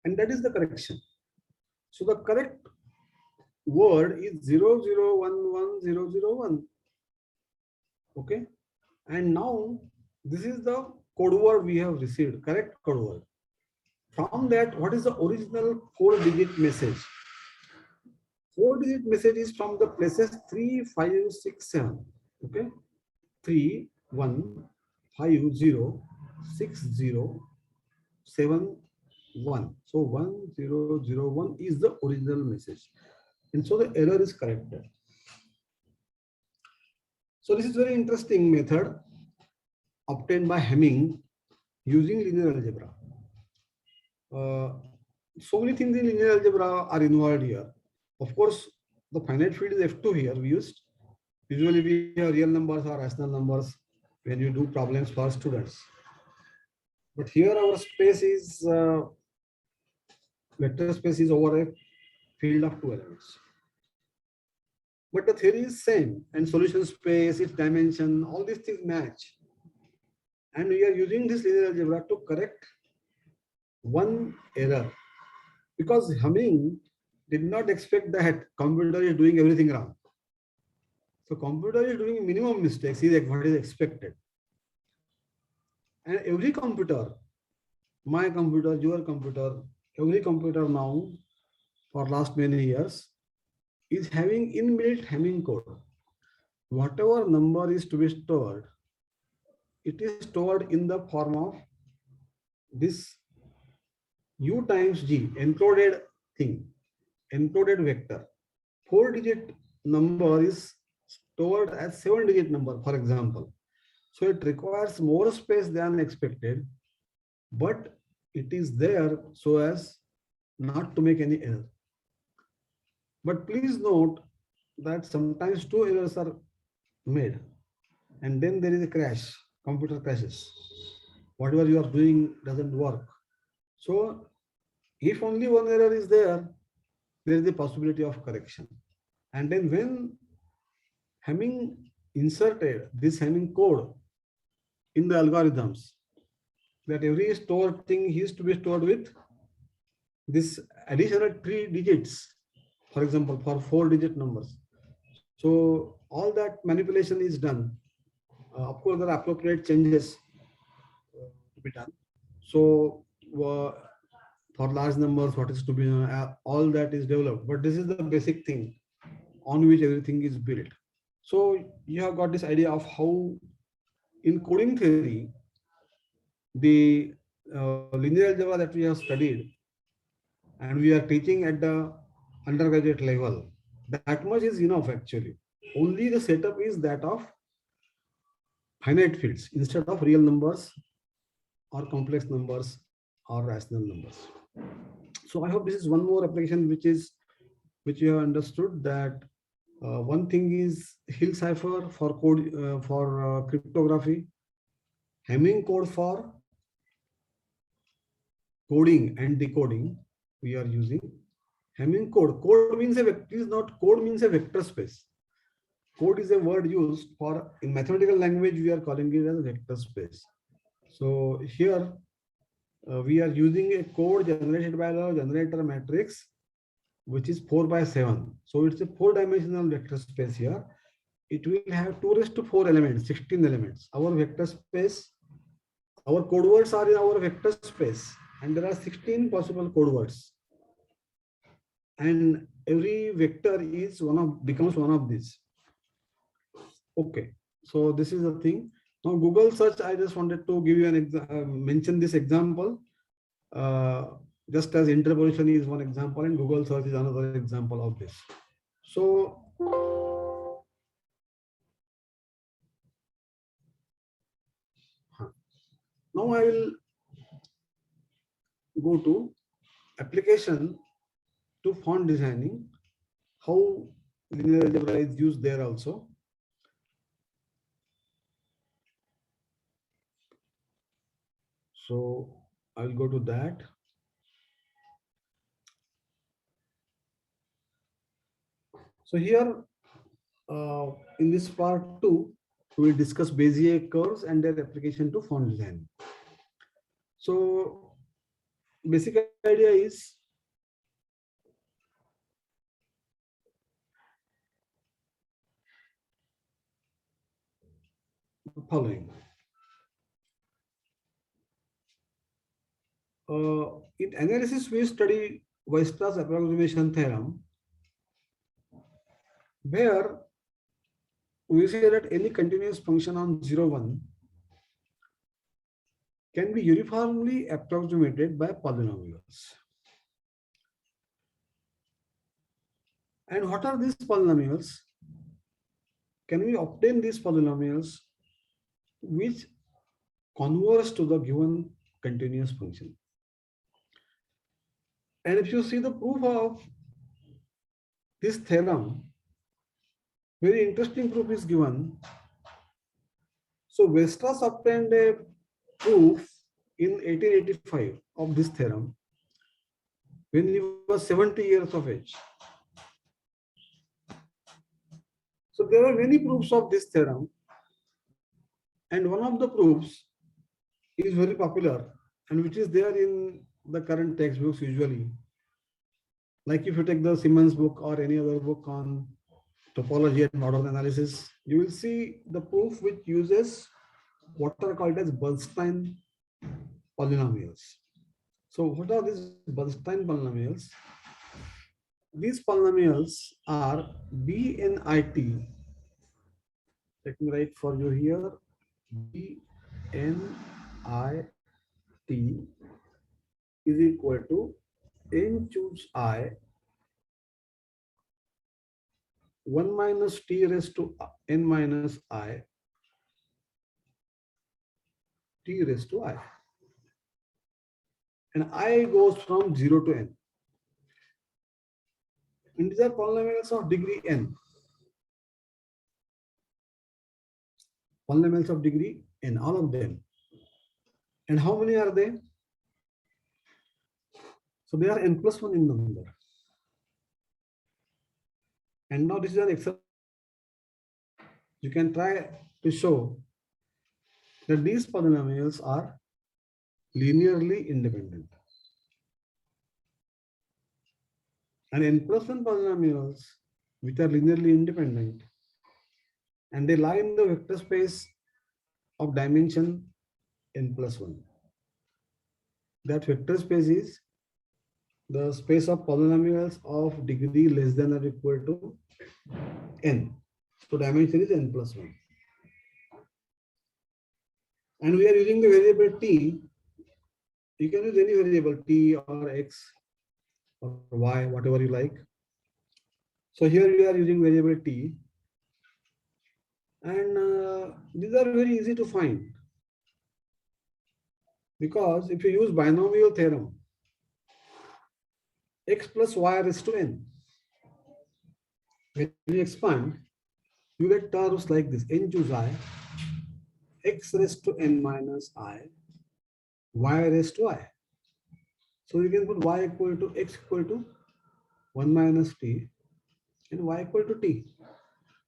And that is the correction. So the correct word is 0011001. Okay. And now this is the code word we have received, correct code word. From that, what is the original 4-digit message? 4-digit message is from the places 3, 5, 6, 7. Okay. 3, 1, 5, 0, 6, 0, 7, 1. So 1001 is the original message. And so the error is corrected. So this is very interesting method obtained by Hamming using linear algebra. So many things in linear algebra are involved here. Of course, the finite field is F2 here we used. Usually we have real numbers or rational numbers when you do problems for students. But here our space is vector space is over a field of 2 elements. But the theory is same, and solution space, its dimension, all these things match. And we are using this linear algebra to correct one error because Hamming did not expect that computer is doing everything wrong. So computer is doing minimum mistakes is what is expected. And every computer, my computer, your computer, every computer now for last many years is having inbuilt Hamming code. Whatever number is to be stored, it is stored in the form of this U times G encoded thing, encoded vector. 4-digit number is stored as 7-digit number, for example. So it requires more space than expected, but it is there so as not to make any error. But please note that sometimes 2 errors are made and then there is a crash, computer crashes. Whatever you are doing doesn't work. So if only 1 error is there, there is the possibility of correction. And then when Hamming inserted this Hamming code in the algorithms, that every stored thing is to be stored with this additional 3 digits, for example, for 4-digit numbers. So all that manipulation is done. Of course, there are appropriate changes to be done. So for large numbers, what is to be done, all that is developed. But this is the basic thing on which everything is built. So you have got this idea of how in coding theory, the linear algebra that we have studied and we are teaching at the undergraduate level, that much is enough actually. Only the setup is that of finite fields instead of real numbers or complex numbers or rational numbers. So I hope this is one more application which you have understood, that one thing is Hill cipher for code for cryptography, Hamming code for coding and decoding we are using. Hamming code. Code means a vector, is not code means a vector space. Code is a word used for, in mathematical language, we are calling it as a vector space. So here we are using a code generated by the generator matrix, which is 4×7. So it's a 4-dimensional vector space here. It will have 2⁴ elements, 16 elements. Our vector space, our code words are in our vector space, and there are 16 possible code words. And every vector is becomes one of these. Okay, so this is the thing. Now Google search, I just wanted to give you an mention this example. Just as interpolation is one example and Google search is another example of this. So now I will go to application to font designing, how linear algebra is used there also. So I will go to that. So here in this part 2, we will discuss Bezier curves and their application to font design. So basic idea is the following. In analysis, we study Weierstrass approximation theorem, where we say that any continuous function on 0, 1 can be uniformly approximated by polynomials. And what are these polynomials? Can we obtain these polynomials which converge to the given continuous function? And if you see the proof of this theorem, very interesting proof is given. So Weierstrass obtained a proof in 1885 of this theorem when he was 70 years of age. So there are many proofs of this theorem, and one of the proofs is very popular and which is there in the current textbooks usually. Like if you take the Siemens book or any other book on topology and model analysis, you will see the proof which uses what are called as Bernstein polynomials. So what are these Bernstein polynomials? These polynomials are BNIT. Let me write for you here. BNIT is equal to n choose I 1 minus t raised to n minus I t raised to I. And I goes from 0 to n. And these are polynomials of degree n. Polynomials of degree n, all of them. And how many are they? So they are n plus 1 in number. And now this is an example. You can try to show that these polynomials are linearly independent. And n plus 1 polynomials which are linearly independent, and they lie in the vector space of dimension n plus 1. That vector space is the space of polynomials of degree less than or equal to n. So dimension is n plus 1. And we are using the variable t. You can use any variable t or x or y, whatever you like. So here we are using variable t. And these are very easy to find. Because if you use binomial theorem, x plus y raised to n. When you expand, you get terms like this: n choose I, x raised to n minus I, y raised to I. So you can put y equal to x equal to 1 minus t and y equal to t.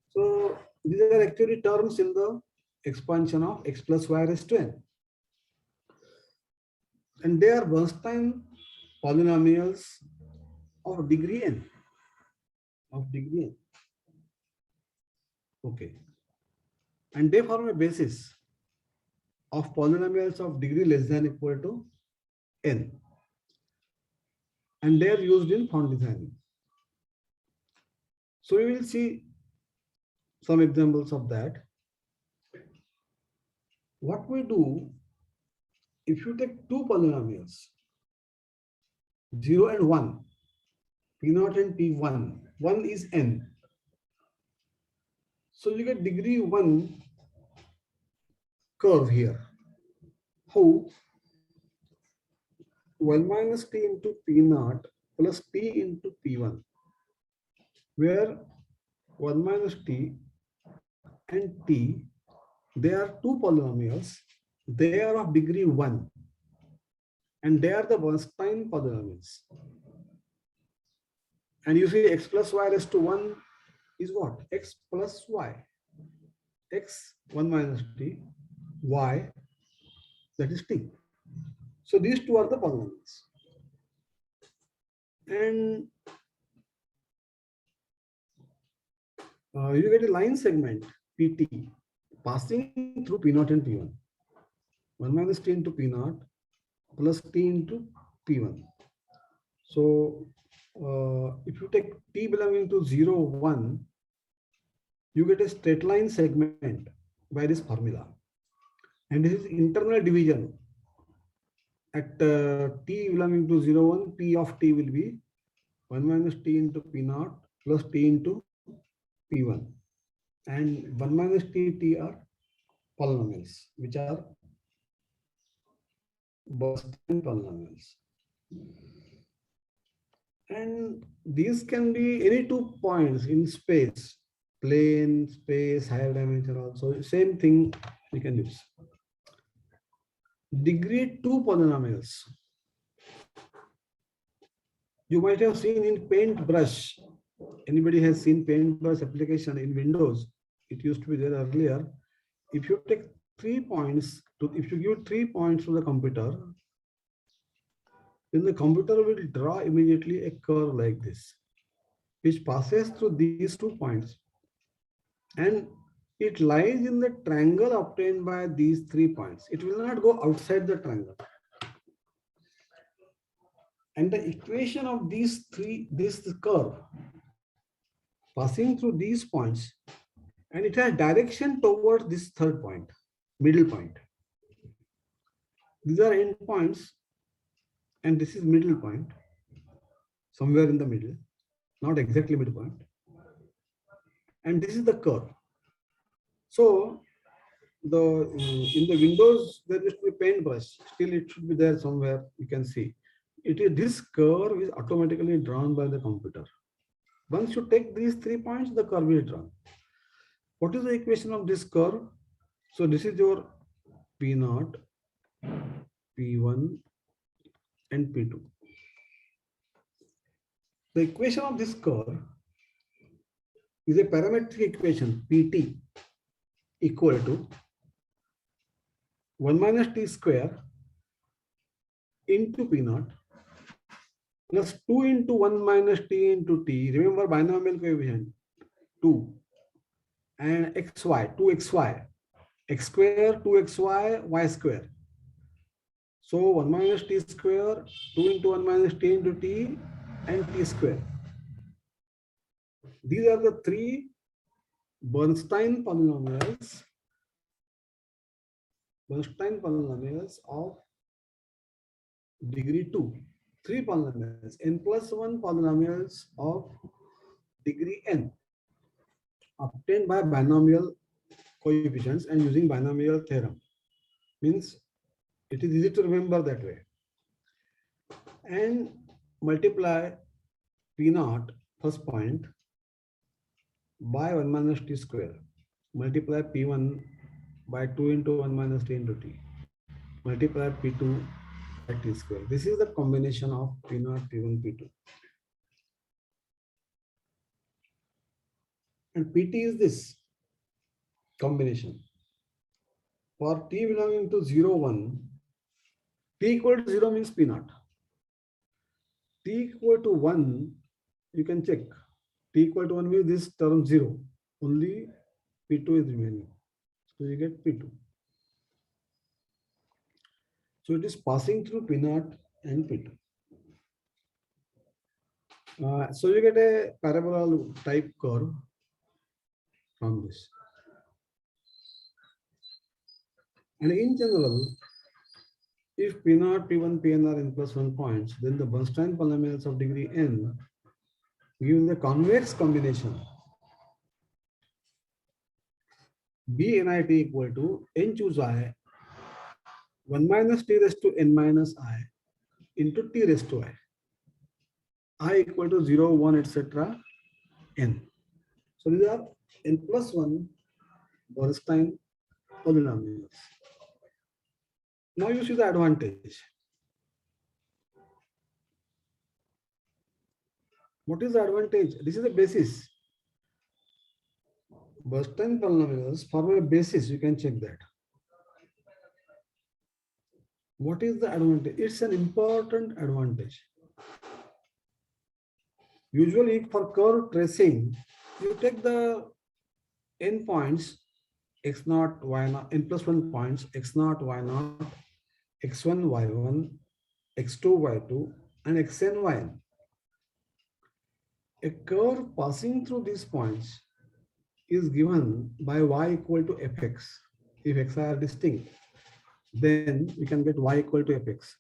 So these are actually terms in the expansion of x plus y raised to n. And they are Bernstein polynomials of degree n. Okay. And they form a basis of polynomials of degree less than or equal to n. And they are used in font designing. So we will see some examples of that. What we do, if you take two polynomials, 0 and 1, P0 and P1, 1 is n. So you get degree 1 curve here. How? 1 minus t into P0 plus t into P1, where 1 minus t and t, they are two polynomials. They are of degree 1, and they are the Bernstein polynomials. And you see x plus y raised to 1 is what? X plus y. X 1 minus t, y, that is t. So these two are the polynomials. And you get a line segment pt passing through P0 and P1. 1 minus t into P0 plus t into P1. So if you take t belonging to 0, 1, you get a straight line segment by this formula. And this is internal division. At t belonging to 0, 1, p of t will be 1 minus t into P0 plus t into P1. And 1 minus t are polynomials, which are Bernstein polynomials. And these can be any 2 points in space, plane, space, higher dimension also. Same thing we can use. Degree 2 polynomials. You might have seen in Paintbrush. Anybody has seen Paintbrush application in Windows? It used to be there earlier. If you take 3 points, if you give 3 points to the computer, then the computer will draw immediately a curve like this, which passes through these 2 points, and it lies in the triangle obtained by these 3 points. It will not go outside the triangle. And the equation of this curve passing through these points, and it has direction towards this third point, middle point. These are end points, and this is middle point, somewhere in the middle, not exactly middle point. And this is the curve. So in the windows there used to be paintbrush. Still, it should be there somewhere. You can see it is this curve is automatically drawn by the computer. Once you take these 3 points, the curve is drawn. What is the equation of this curve? So this is your P0, P1, and P2. The equation of this curve is a parametric equation, Pt equal to 1 minus t square into P0 plus 2 into 1 minus t into t. Remember binomial coefficient 2 and xy, 2xy, x square, 2xy, y square. So 1 minus t square, 2 into 1 minus t into t, and t square. These are the 3 Bernstein polynomials. Bernstein polynomials of degree 2. 3 polynomials, n plus 1 polynomials of degree n, obtained by binomial coefficients and using binomial theorem. Means it is easy to remember that way. And multiply P0, first point, by 1 minus t square. Multiply P1 by 2 into 1 minus t into t. Multiply P2 by t square. This is the combination of P0, P1, P2. And Pt is this combination. For t belonging to 0, 1, t equal to 0 means P0. T equal to 1, you can check. T equal to 1 means this term 0. Only P2 is remaining. So you get P2. So it is passing through P0 and P2. So you get a parabola type curve from this. And in general, if P0, P1, Pn are n plus 1 points, then the Bernstein polynomials of degree n give the convex combination Bnit equal to n choose I 1 minus t raised to n minus I into t raised to I equal to 0, 1, etc. n. So these are n plus 1 Bernstein polynomials. Now you see the advantage. What is the advantage? This is the basis. Bernstein polynomials form a basis. You can check that. What is the advantage? It's an important advantage. Usually for curve tracing, you take the n points, x0, y0, n plus 1 points, x0, y0, x1, y1, x2, y2, and xn, yn. A curve passing through these points is given by y equal to fx. If xi are distinct, then we can get y equal to fx.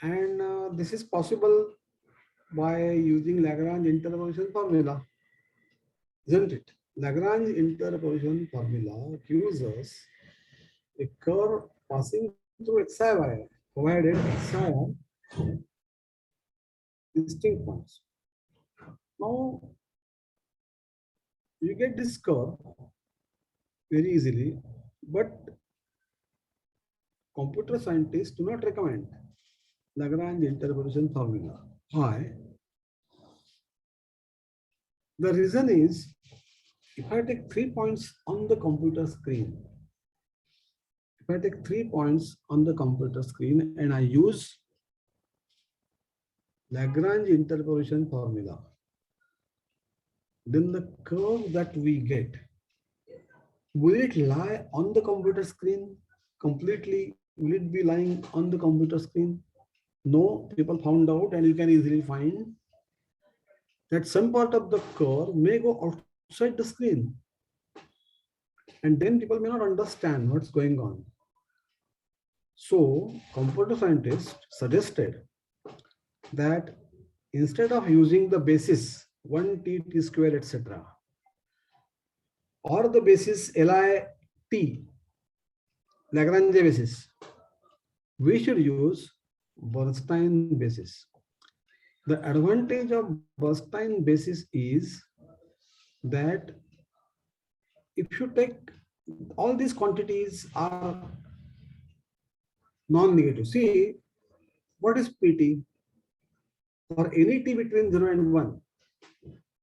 And this is possible by using Lagrange interpolation formula, isn't it? Lagrange interpolation formula gives us a curve passing through xi y, provided xi are distinct points. Now you get this curve very easily, but computer scientists do not recommend Lagrange interpolation formula. Why? The reason is, if I take 3 points on the computer screen, If I take 3 points on the computer screen and I use Lagrange interpolation formula, then the curve that we get, will it lie on the computer screen completely? Will it be lying on the computer screen? No, people found out, and you can easily find that some part of the curve may go outside the screen. And then people may not understand what's going on. So computer scientists suggested that instead of using the basis 1t, t square, etc., or the basis LI Lagrange basis, we should use Bernstein basis. The advantage of Bernstein basis is that if you take all these quantities are non-negative. See, what is PT? For any t between 0 and 1,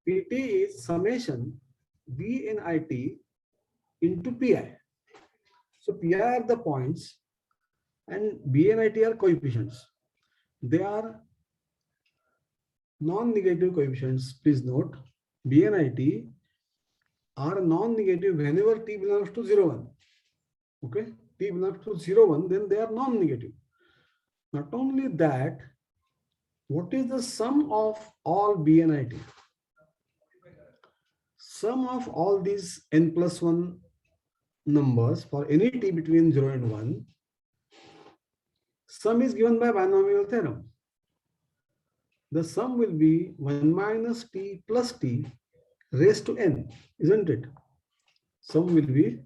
PT is summation BNIT into PI. So PI are the points and BNIT are coefficients. They are non-negative coefficients. Please note, BNIT are non-negative whenever t belongs to 0, 1. Okay, t belongs to 0, 1, then they are non-negative. Not only that, what is the sum of all BNIT? Sum of all these n plus 1 numbers for any t between 0 and 1, sum is given by binomial theorem. The sum will be 1 minus t plus t raised to n, isn't it? Sum will be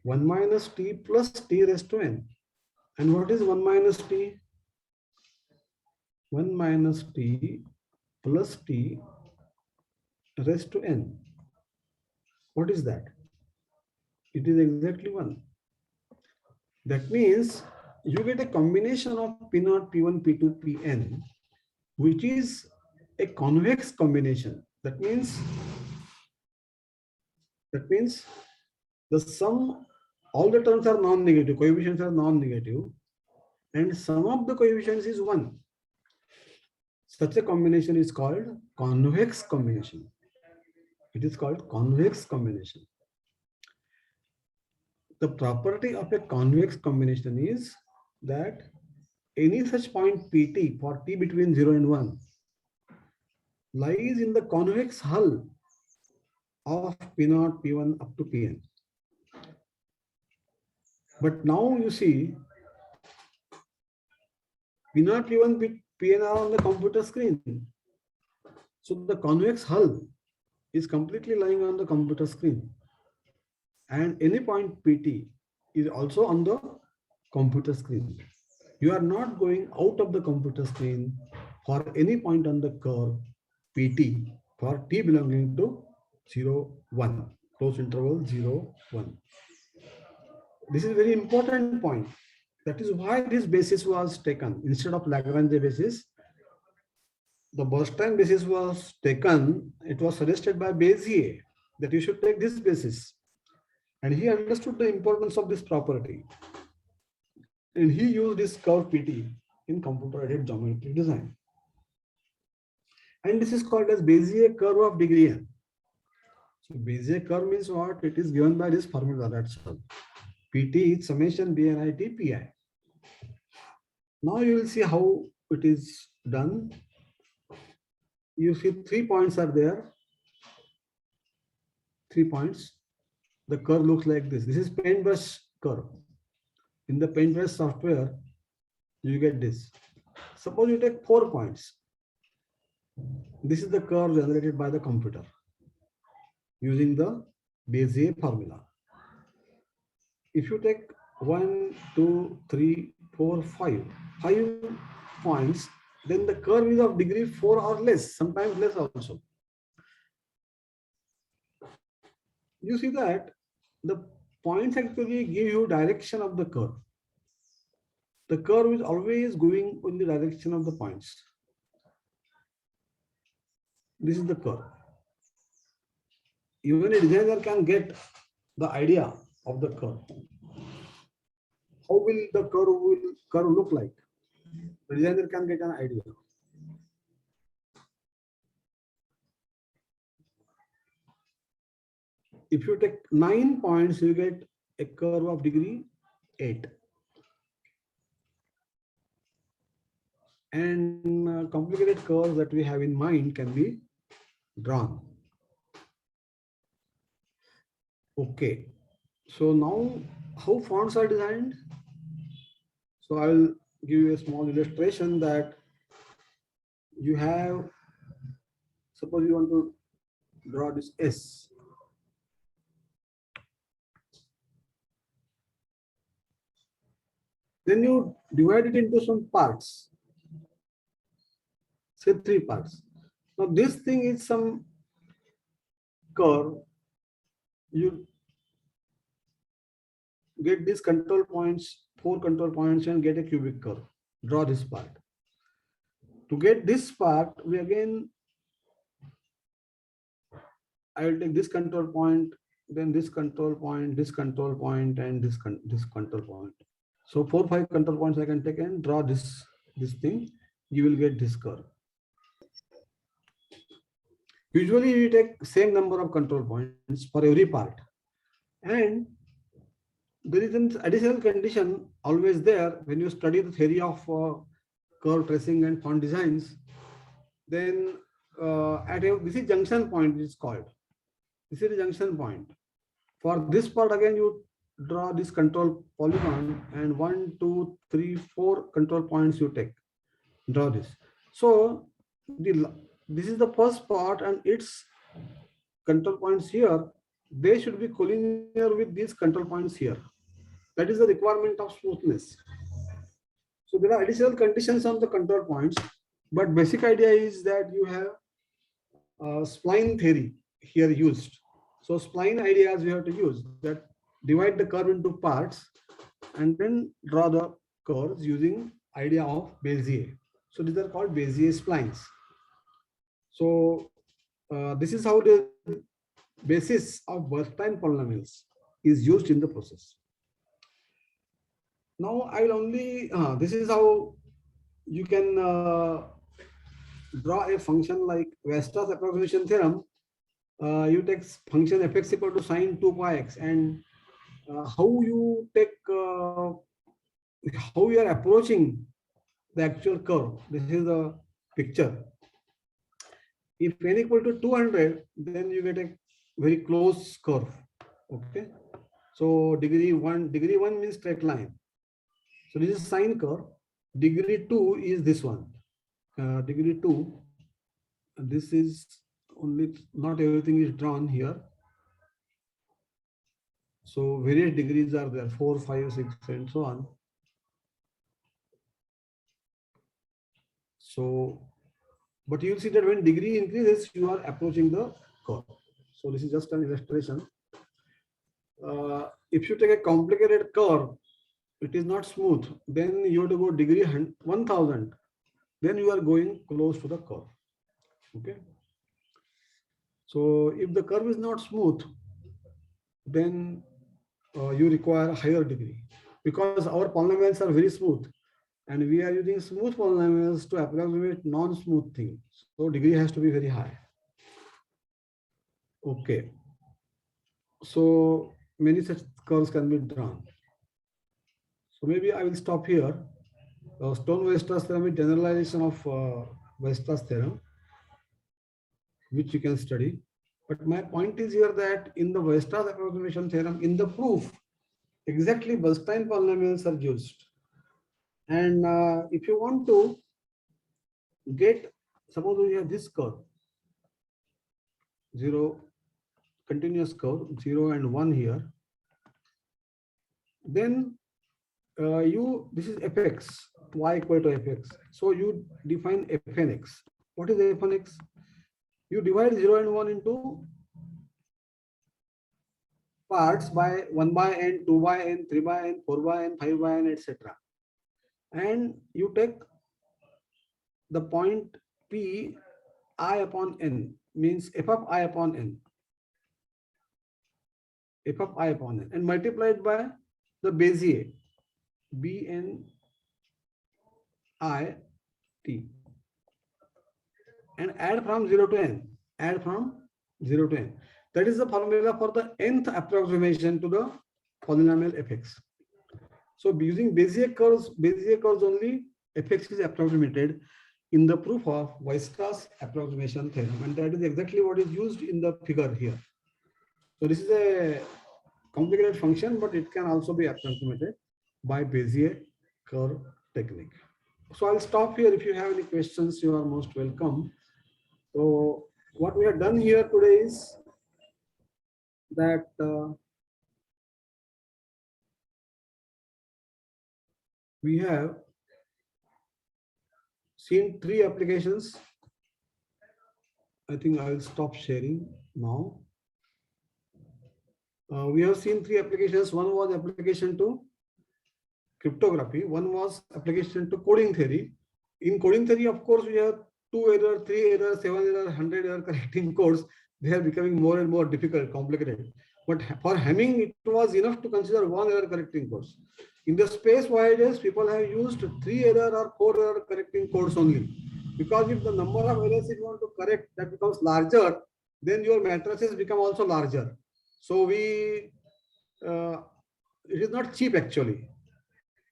1 minus t plus t raised to n. And what is 1 minus t? 1 minus t plus t raised to n. What is that? It is exactly 1. That means you get a combination of P0, P1, P2, Pn, which is a convex combination. That means the sum, all the terms are non-negative, coefficients are non-negative, and sum of the coefficients is 1. Such a combination is called convex combination. It is called convex combination. The property of a convex combination is that any such point Pt for t between 0 and 1 lies in the convex hull of P0, P1 up to Pn. But now you see P0, P1, Pn are on the computer screen. So the convex hull is completely lying on the computer screen. And any point Pt is also on the computer screen. You are not going out of the computer screen for any point on the curve Pt for t belonging to 0, 1, close interval 0, 1. This is a very important point. That is why this basis was taken instead of Lagrange basis. The Bernstein basis was taken. It was suggested by Bézier that you should take this basis. And he understood the importance of this property. And he used this curve Pt in computer-aided geometry design. And this is called as Bézier curve of degree n. So Bézier curve means what? It is given by this formula, that's all. Pt is summation BNIT Pi. Now you will see how it is done. You see 3 points are there. 3 points. The curve looks like this. This is paintbrush curve. In the paintbrush software, you get this. Suppose you take 4 points. This is the curve generated by the computer using the Bézier formula. If you take 1, 2, 3, 4, 5 points, then the curve is of degree 4 or less, sometimes less also. You see that the points actually give you direction of the curve. The curve is always going in the direction of the points. This is the curve. Even a designer can get the idea of the curve. how will the curve look like? The designer can get an idea. If you take 9 points, you get a curve of degree 8. And complicated curves that we have in mind can be drawn. Okay, so now how fonts are designed? So I will give you a small illustration that you have, suppose you want to draw this S. Then you divide it into some parts, say 3 parts. Now this thing is some curve. You get these control points, 4 control points, and get a cubic curve. Draw this part. To get this part, we again, I will take this control point, then this control point, this control point, and this control point. So 4, 5 control points I can take and draw this thing. You will get this curve. Usually we take same number of control points for every part, and there is an additional condition always there when you study the theory of curve tracing and font designs. Then this is junction point, it's called. This is a junction point. For this part again, you draw this control polygon, and 1, 2, 3, 4 control points you take. Draw this. So this is the first part, and its control points here, they should be collinear with these control points here. That is the requirement of smoothness. So there are additional conditions on the control points, but basic idea is that you have spline theory here used. So spline ideas we have to use, that divide the curve into parts and then draw the curves using idea of Bezier. So these are called Bezier splines. So this is how the basis of Bernstein polynomials is used in the process. Now I will only, this is how you can draw a function like Weierstrass approximation theorem. You take function fx equal to sine 2 pi x, and how you take, how you are approaching the actual curve. This is the picture. If n equal to 200, then you get a very close curve. Okay. So degree 1 means straight line. So this is sine curve. Degree 2 is this one. Degree 2. This is only, not everything is drawn here. So various degrees are there, 4, 5, 6, and so on. So, but you'll see that when degree increases, you are approaching the curve. So this is just an illustration. If you take a complicated curve, it is not smooth, then you have to go degree 1000, then you are going close to the curve. Okay. So if the curve is not smooth, then you require a higher degree, because our polynomials are very smooth, and we are using smooth polynomials to approximate non-smooth things. So degree has to be very high. Okay. So many such curves can be drawn. So maybe I will stop here. Stone-Weierstrass theorem is generalization of Weierstrass theorem, which you can study. But my point is here that in the Weierstrass approximation theorem, in the proof, exactly Bernstein polynomials are used. And if you want to get, suppose we have this curve, 0, continuous curve, 0 and 1 here, then this is fx, y equal to fx. So you define fnx. What is fnx? You divide 0 and 1 into parts by 1 by n, 2 by n, 3 by n, 4 by n, 5 by n, etc. And you take the point p I upon n, means f of I upon n, f of I upon n, and multiplied by the Bezier. BNIT and add from 0 to n. Add from 0 to n. That is the formula for the nth approximation to the polynomial fx. So using Bezier curves only fx is approximated in the proof of Weierstrass approximation theorem, and that is exactly what is used in the figure here. So this is a complicated function, but it can also be approximated by Bezier curve technique. So I'll stop here. If you have any questions, you are most welcome. So what we have done here today is that we have seen 3 applications. I think I will stop sharing now. We have seen 3 applications. One was application to cryptography. One was application to coding theory. In coding theory, of course, we have 2 error, 3 error, 7 error, 100 error correcting codes. They are becoming more and more difficult, complicated. But for Hamming, it was enough to consider 1 error correcting codes. In the space voyages, people have used 3 error or 4 error correcting codes only. Because if the number of errors you want to correct that becomes larger, then your matrices become also larger. So it is not cheap actually.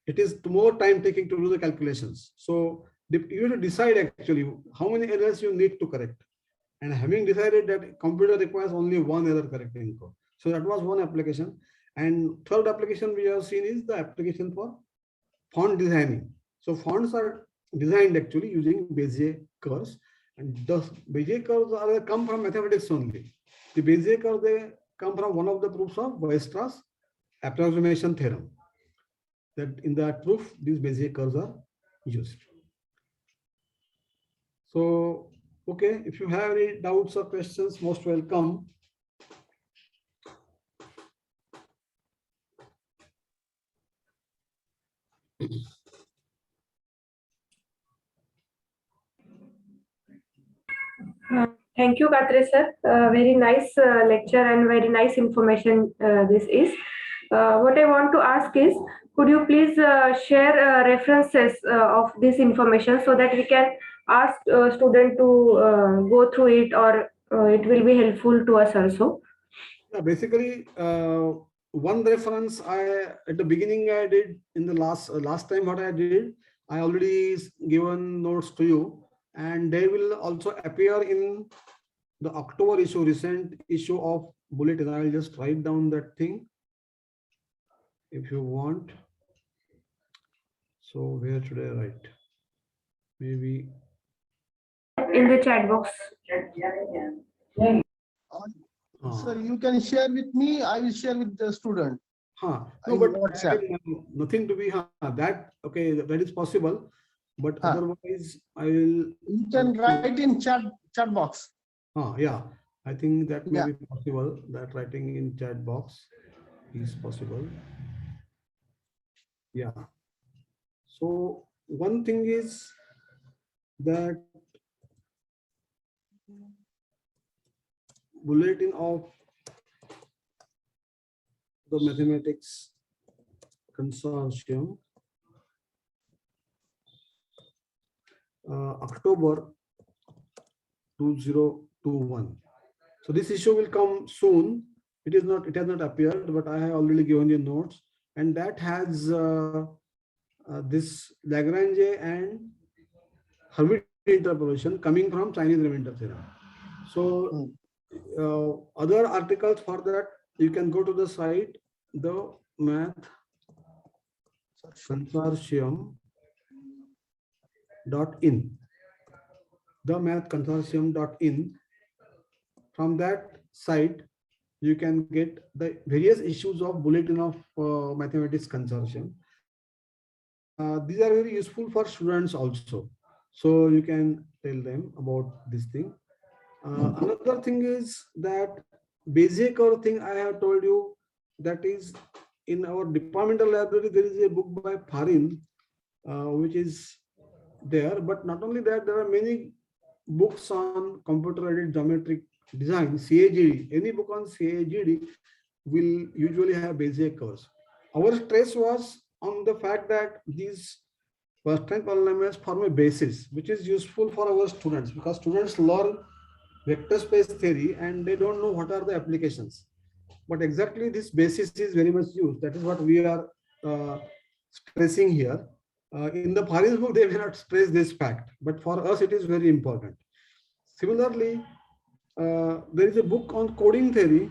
It is more time taking to do the calculations. So you have to decide actually how many errors you need to correct. And having decided that computer requires only 1 error correcting code. So that was one application. And third application we have seen is the application for font designing. So fonts are designed actually using Bezier curves. And the Bezier curves come from mathematics only. The Bezier curves, they come from one of the proofs of Weierstrass approximation theorem. That in that proof, these Bezier curves are used. So, okay, if you have any doubts or questions, most welcome. Thank you, Katre sir. Very nice lecture and very nice information this is. What I want to ask is, could you please share references of this information so that we can ask student to go through it, or it will be helpful to us also? Yeah, basically, one reference at the beginning I did in the last time what I did, I already given notes to you, and they will also appear in the October issue, recent issue of Bulletin. I'll just write down that thing if you want. So where should I write? Maybe In the chat box. So you can share with me, I will share with the student. No, in but WhatsApp. nothing to be that okay, that is possible, but otherwise I will. You can write in chat box. Yeah, I think that may be possible. That writing in chat box is possible. Yeah. So one thing is that Bulletin of the Mathematics Consortium, October 2021. So this issue will come soon. It has not appeared, but I have already given you notes, and that has this Lagrange and Hermite interpolation coming from Chinese remainder theorem. So other articles for that, you can go to the site, the Math Consortium.in. The Math Consortium.in. From that site, you can get the various issues of Bulletin of Mathematics Consortium. These are very useful for students also. So you can tell them about this thing. Another thing is that Bezier curve thing I have told you, that is in our departmental library, there is a book by Farin, which is there. But not only that, there are many books on computer-aided geometric design, CAGD. Any book on CAGD will usually have Bezier curves. Our stress was on the fact that these first time polynomials form a basis which is useful for our students, because students learn vector space theory and they don't know what are the applications. But exactly this basis is very much used. That is what we are stressing here. In the Paris book, they may not stress this fact, but for us it is very important. Similarly, there is a book on coding theory.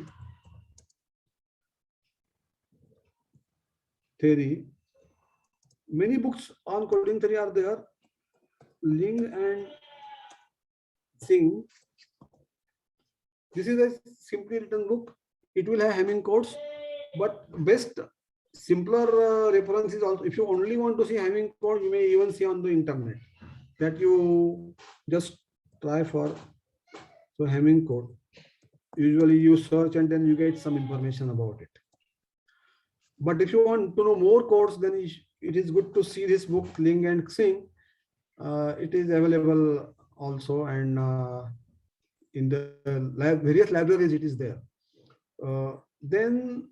Many books on coding theory are there. Ling and Singh. This is a simply written book. It will have Hamming codes, but best simpler reference is also, if you only want to see Hamming code, you may even see on the internet, that you just try for Hamming code. Usually you search and then you get some information about it. But if you want to know more codes, then it is good to see this book, Ling and Singh. It is available also, and in the various libraries it is there. Then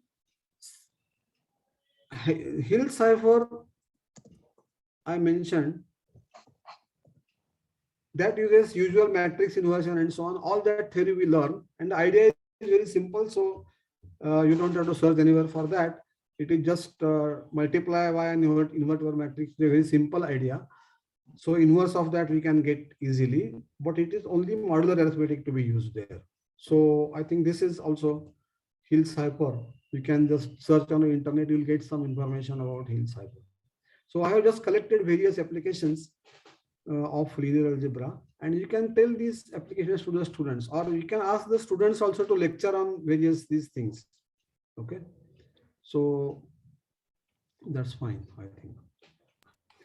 Hill cipher, I mentioned, that uses usual matrix inversion and so on. All that theory we learn, and the idea is very simple, so you don't have to search anywhere for that. It is just multiply by and invert your matrix. It's a very simple idea. So inverse of that we can get easily, but it is only modular arithmetic to be used there. So I think this is also Hill cipher. You can just search on the internet, you'll get some information about Hill cipher. So I have just collected various applications of linear algebra, and you can tell these applications to the students, or you can ask the students also to lecture on various these things. Okay, so that's fine, I think.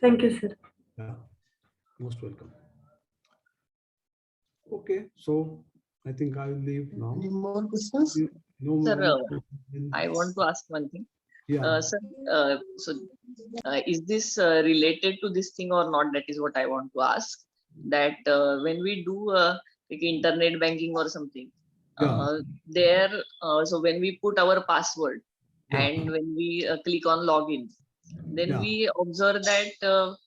Thank you, sir. Yeah, most welcome. Okay, so I think I will leave now. Any more questions? No Sir, more. I want to ask one thing. Yeah. Sir, is this related to this thing or not? That is what I want to ask. That when we do like internet banking or something, there, so when we put our password and when we click on login, then we observe that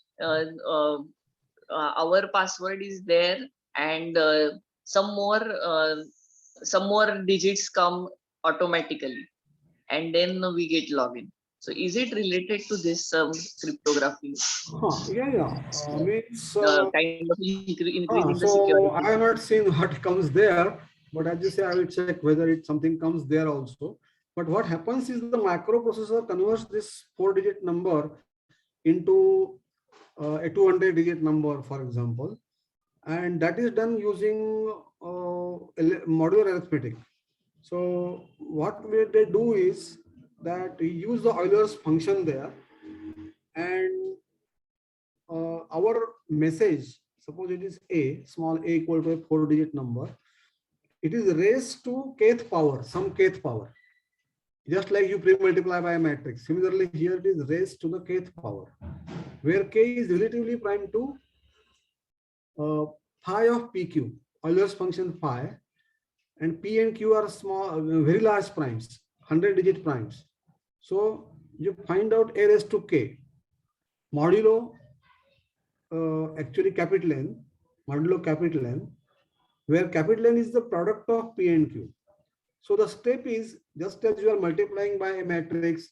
our password is there, and some more digits come automatically, and then we get login. So is it related to this cryptography? Means, Kind of increasing the so security. I have not seen what comes there, but as you say, I will check whether it something comes there also. But what happens is the microprocessor converts this 4-digit number into a 200-digit number, for example, and that is done using modular arithmetic. So what they do is that we use the Euler's function there, and our message, suppose it is a small a equal to a 4-digit number, it is raised to kth power, some kth power, just like you pre-multiply by a matrix. Similarly, here it is raised to the kth power, where k is relatively prime to phi of pq, Euler's function phi, and p and q are small, very large primes, 100-digit primes. So you find out a raised to k modulo actually capital N, modulo capital N, where capital N is the product of p and q. So the step is, just as you are multiplying by a matrix,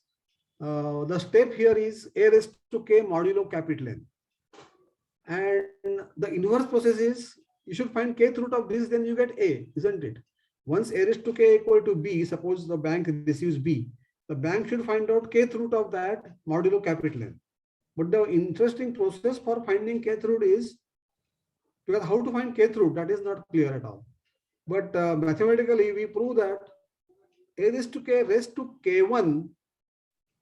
the step here is a raised to k modulo capital N. And the inverse process is, you should find kth root of this, then you get a, isn't it? Once a raised to k equal to b, suppose the bank receives b, the bank should find out kth root of that modulo capital N. But the interesting process for finding kth root is, because how to find kth root, that is not clear at all. But mathematically, we prove that a raised to k1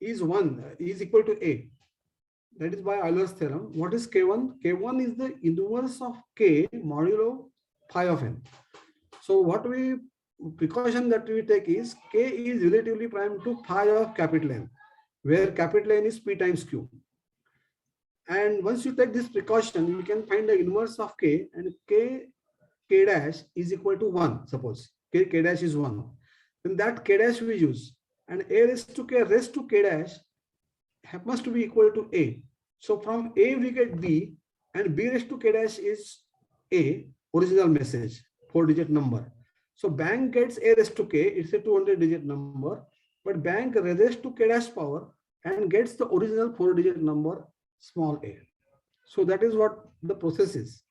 is 1, is equal to a. That is by Euler's theorem. What is k1? K1 is the inverse of k modulo phi of n. So what precaution that we take is, k is relatively prime to phi of capital N, where capital N is p times q. And once you take this precaution, you can find the inverse of k, and k dash is equal to 1, suppose k dash is 1. Then that k dash we use, and a raised to k dash happens to be equal to A. So from A we get B, and B raised to K dash is A, original message, 4-digit number. So bank gets A raised to K, it's a 200-digit number, but bank raises to K dash power and gets the original 4-digit number, small a. So that is what the process is.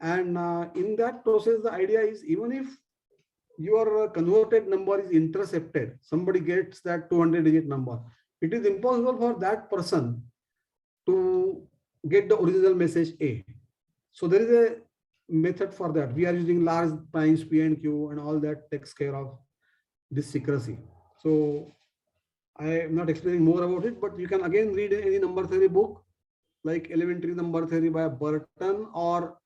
And in that process, the idea is, even if your converted number is intercepted, somebody gets that 200-digit number, it is impossible for that person to get the original message A. So there is a method for that. We are using large primes, P and Q, and all that takes care of this secrecy. So I am not explaining more about it, but you can again read any number theory book, like Elementary Number Theory by Burton, or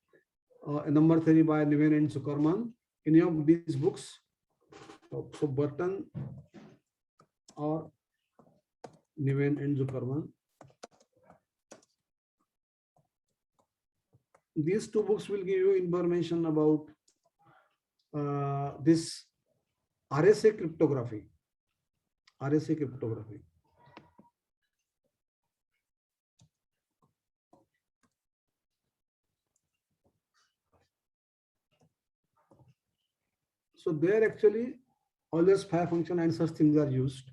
a number theory by Niven and Zuckerman. Any of these books, so Burton or Niven and Zuckerman. These two books will give you information about this RSA cryptography. RSA cryptography. So there actually always fire function and such things are used.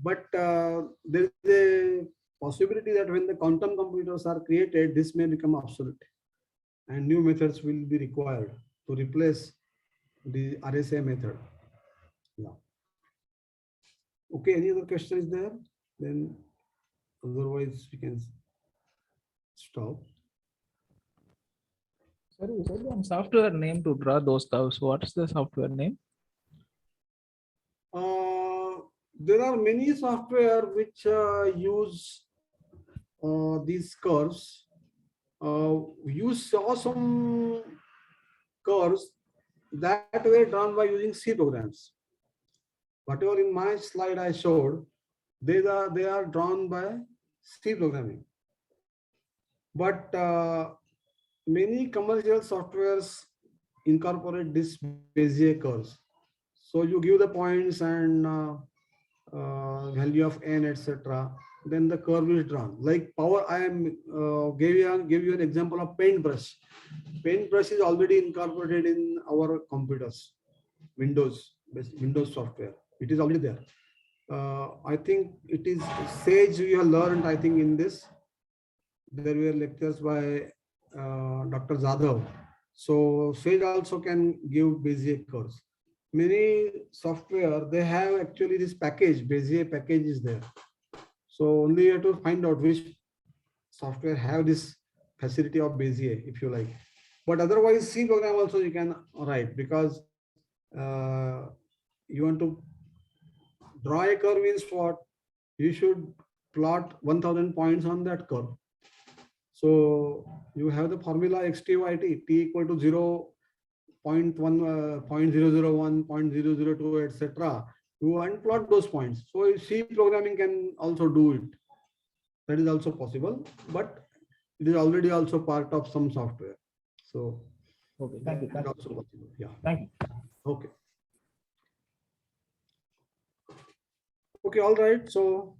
But there is a possibility that when the quantum computers are created, this may become obsolete and new methods will be required to replace the RSA method. Yeah. Okay, any other question is there? Then otherwise we can stop. Sir, you said one software name to draw those curves. What is the software name? There are many software which use these curves. You saw some curves that were drawn by using C programs. Whatever in my slide I showed, they are drawn by C programming. But many commercial softwares incorporate this Bezier curves. So you give the points and value of n, etc. Then the curve is drawn. Like power, I am give you an example of paintbrush. Paintbrush is already incorporated in our computers, Windows software. It is already there. I think it is Sage we have learned. I think in this there were lectures by Dr. Jadhav. So Sage also can give Bezier curves. Many software, they have actually this package, Bezier package is there. So only you have to find out which software have this facility of Bezier, if you like. But otherwise, C program also you can write, because you want to draw a curve in spot, you should plot 1000 points on that curve. So you have the formula XTYT, T equal to 0.1, 0.001, 0.002, etc. You unplot those points. So C programming can also do it. That is also possible, but it is already also part of some software. So Okay, thank you. that also possible. Yeah. Thank you. Okay. Okay, all right. So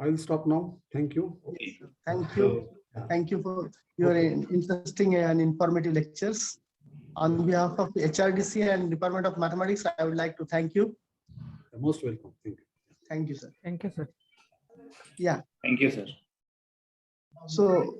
I'll stop now. Thank you. Thank you. Thank you for your interesting and informative lectures. On behalf of HRDC and Department of Mathematics, I would like to thank you. You're most welcome. Thank you. Thank you, sir. Thank you, sir. Yeah. Thank you, sir. So